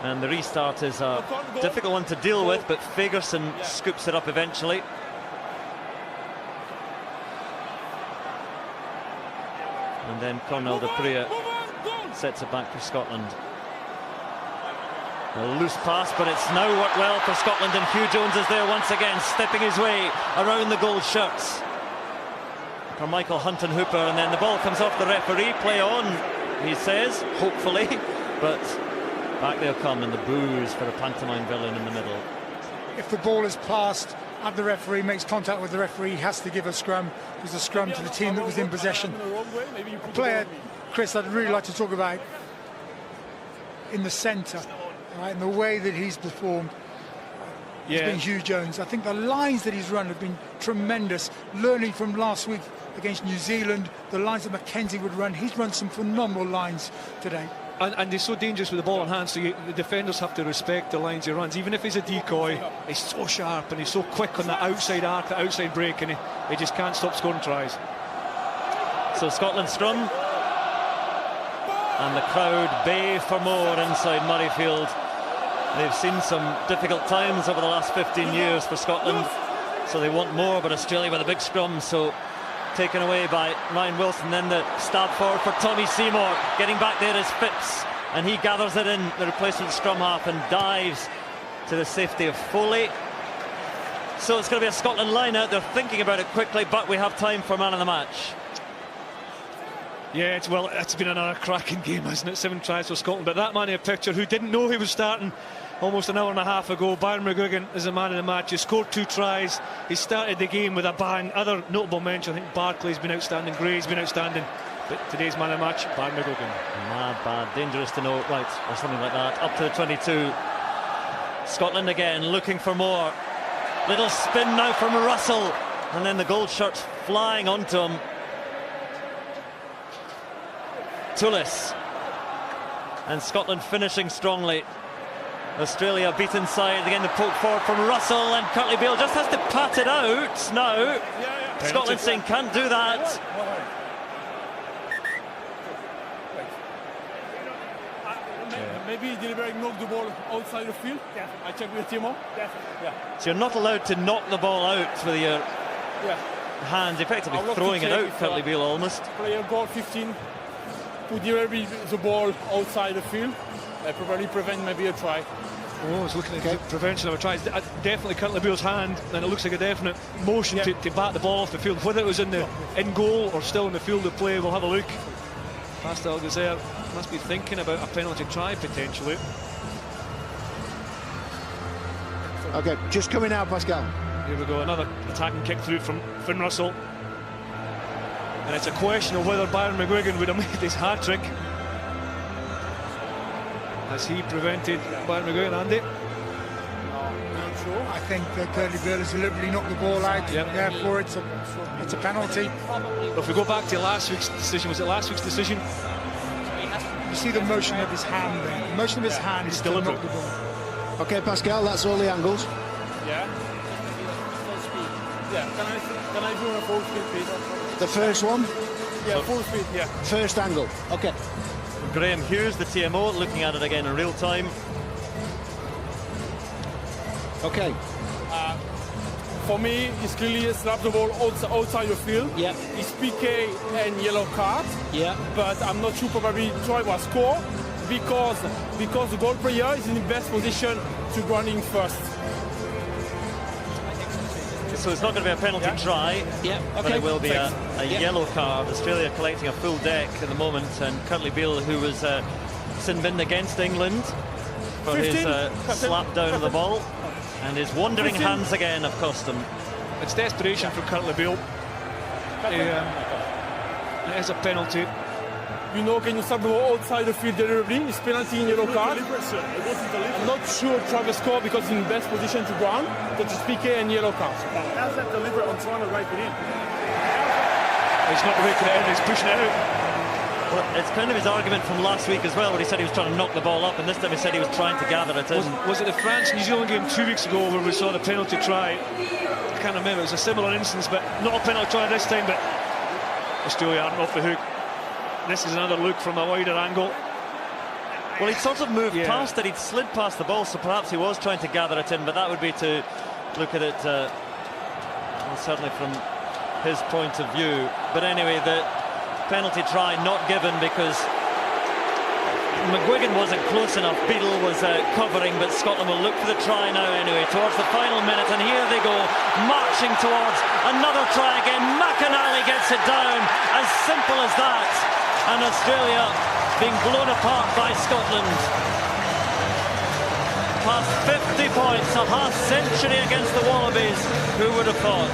And the restart is a difficult one to deal with, but Fagerson scoops it up eventually. And then Cornel de Prea sets it back for Scotland. A loose pass, but it's now worked well for Scotland, and Hugh Jones is there once again, stepping his way around the gold shirts. Carmichael Hunt and Hooper, and then the ball comes off the referee. Play on, he says, hopefully, but back they'll come, and the boos for the pantomime villain in the middle. If the ball is passed at the referee, makes contact with the referee, he has to give a scrum. There's a scrum to the team that was in possession. A player, Chris, I'd really like to talk about in the centre, right, and the way that he's performed. It's been Hugh Jones. I think the lines that he's run have been tremendous. Learning from last week against New Zealand, the lines that Mackenzie would run, he's run some phenomenal lines today. And he's so dangerous with the ball in hand, so the defenders have to respect the lines he runs. Even if he's a decoy, he's so sharp and he's so quick on the outside arc, the outside break, and he just can't stop scoring tries. So Scotland scrum, and the crowd bay for more inside Murrayfield. They've seen some difficult times over the last 15 years for Scotland, so they want more, but Australia with a big scrum, so taken away by Ryan Wilson. Then the stab forward for Tommy Seymour. Getting back there is Phipps, and he gathers it in, the replacement scrum half, and dives to the safety of Foley. So it's going to be a Scotland line out. They're thinking about it quickly, but we have time for man of the match. Yeah, it's been another cracking game, hasn't it? 7 tries for Scotland, but that man in the picture who didn't know he was starting almost an hour and a half ago, Byron McGuigan, is the man of the match. He scored 2 tries. He started the game with a bang. Other notable mention, I think Barclay's been outstanding, Gray's been outstanding, but today's man of the match, Byron McGuigan. Mad, bad, dangerous to know, right, or something like that. Up to the 22. Scotland again, looking for more. Little spin now from Russell, and then the gold shirts flying onto him. Tullis, and Scotland finishing strongly. Australia beat inside, again the poke forward from Russell, and Curtly Beale just has to pat it out now. Scotland saying can't do that. Maybe deliberately knock the ball outside the field. I check with Timo. So you're not allowed to knock the ball out with your hands, effectively throwing it out, Curtly Beale almost. Player goal 15. Put the ball outside the field, probably prevent maybe a try. Oh, it's looking at the prevention of a try. It's definitely Curtly Beale's hand, and it looks like a definite motion to bat the ball off the field. Whether it was in goal or still in the field of play, we'll have a look. Pascal Gazer must be thinking about a penalty try potentially. Okay, just coming out, Pascal. Here we go, another attacking kick through from Finn Russell. And it's a question of whether Byron McGuigan would have made this hat-trick. Has he prevented Byron McGuigan, Andy? I think that Curtly Beale has deliberately knocked the ball out. Therefore, it's a penalty. If we go back to last week's decision, was it last week's decision? You see the motion of his hand there. The motion of his hand is to knock the ball. Okay, Pascal, that's all the angles. Can I do a full speed, please? The first one? Full speed, First angle, okay. Graham Hughes, the TMO, looking at it again in real time. Okay. For me, it's clearly slap the ball outside the field. It's PK and yellow card. But I'm not sure probably try was score because the goal player is in the best position to run in first. So it's not going to be a penalty try, but it will be a yellow card. Australia collecting a full deck at the moment, and Curtly Beale, who was sin-binned against England for 15, his slap down of the ball, and his wandering 15. hands again have cost him. It's desperation for Curtly Beale. It is a penalty. You know, can you slap the ball outside the field deliberately? It's penalty in yellow card. I'm not sure Travis scored because he's in the best position to run, but it's PK and yellow card. How's that deliberate on trying to rake it in? He's not raking it in, he's pushing it out. Well, it's kind of his argument from last week as well, where he said he was trying to knock the ball up, and this time he said he was trying to gather it in. Was it the France-New Zealand game 2 weeks ago where we saw the penalty try? I can't remember, it was a similar instance, but not a penalty try this time, but Australia aren't off the hook. This is another look from a wider angle. Well, he'd sort of moved past it, he'd slid past the ball, so perhaps he was trying to gather it in, but that would be to look at it well, certainly from his point of view. But anyway, the penalty try not given because McGuigan wasn't close enough. Beadle was covering, but Scotland will look for the try now anyway, towards the final minute, and here they go, marching towards another try again. McInally gets it down, as simple as that. And Australia being blown apart by Scotland. past 50 points, a half century against the Wallabies. Who would have thought?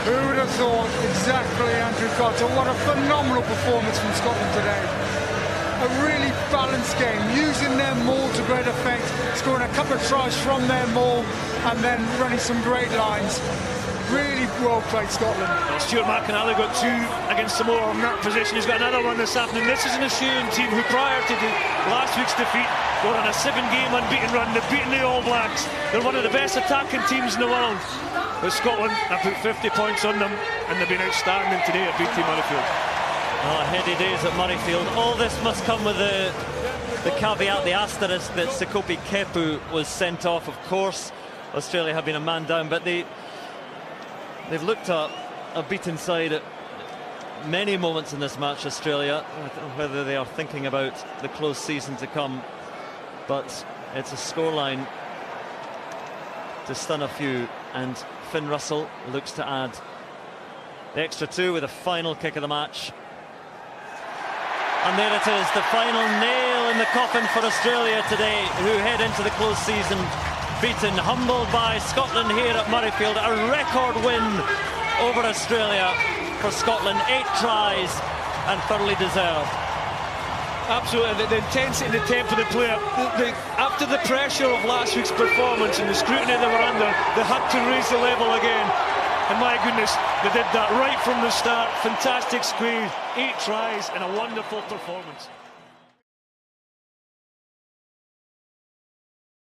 Who would have thought? Exactly, Andrew Cotter. What a phenomenal performance from Scotland today. A really balanced game, using their maul to great effect, scoring a couple of tries from their maul and then running some great lines. Really well played, Scotland. Well, Stuart McInally got 2 against Samoa in that position. He's got another one this afternoon. This is an Australian team who, prior to last week's defeat, were on a 7-game unbeaten run. They've beaten the All Blacks. They're one of the best attacking teams in the world. But Scotland have put 50 points on them, and they've been outstanding today at BT Murrayfield. Oh, heady days at Murrayfield. All this must come with the caveat, the asterisk, that Sekope Kepu was sent off. Of course, Australia have been a man down, but they've looked at a beaten side at many moments in this match, Australia. I don't know whether they are thinking about the close season to come, but it's a scoreline to stun a few, and Finn Russell looks to add the extra 2 with a final kick of the match. And there it is, the final nail in the coffin for Australia today, who head into the close season beaten, humbled by Scotland here at Murrayfield. A record win over Australia for Scotland, 8 tries and thoroughly deserved. Absolutely, the intensity and the tempo they play. After the pressure of last week's performance and the scrutiny they were under, they had to raise the level again. And my goodness, they did that right from the start. Fantastic squeeze, 8 tries and a wonderful performance.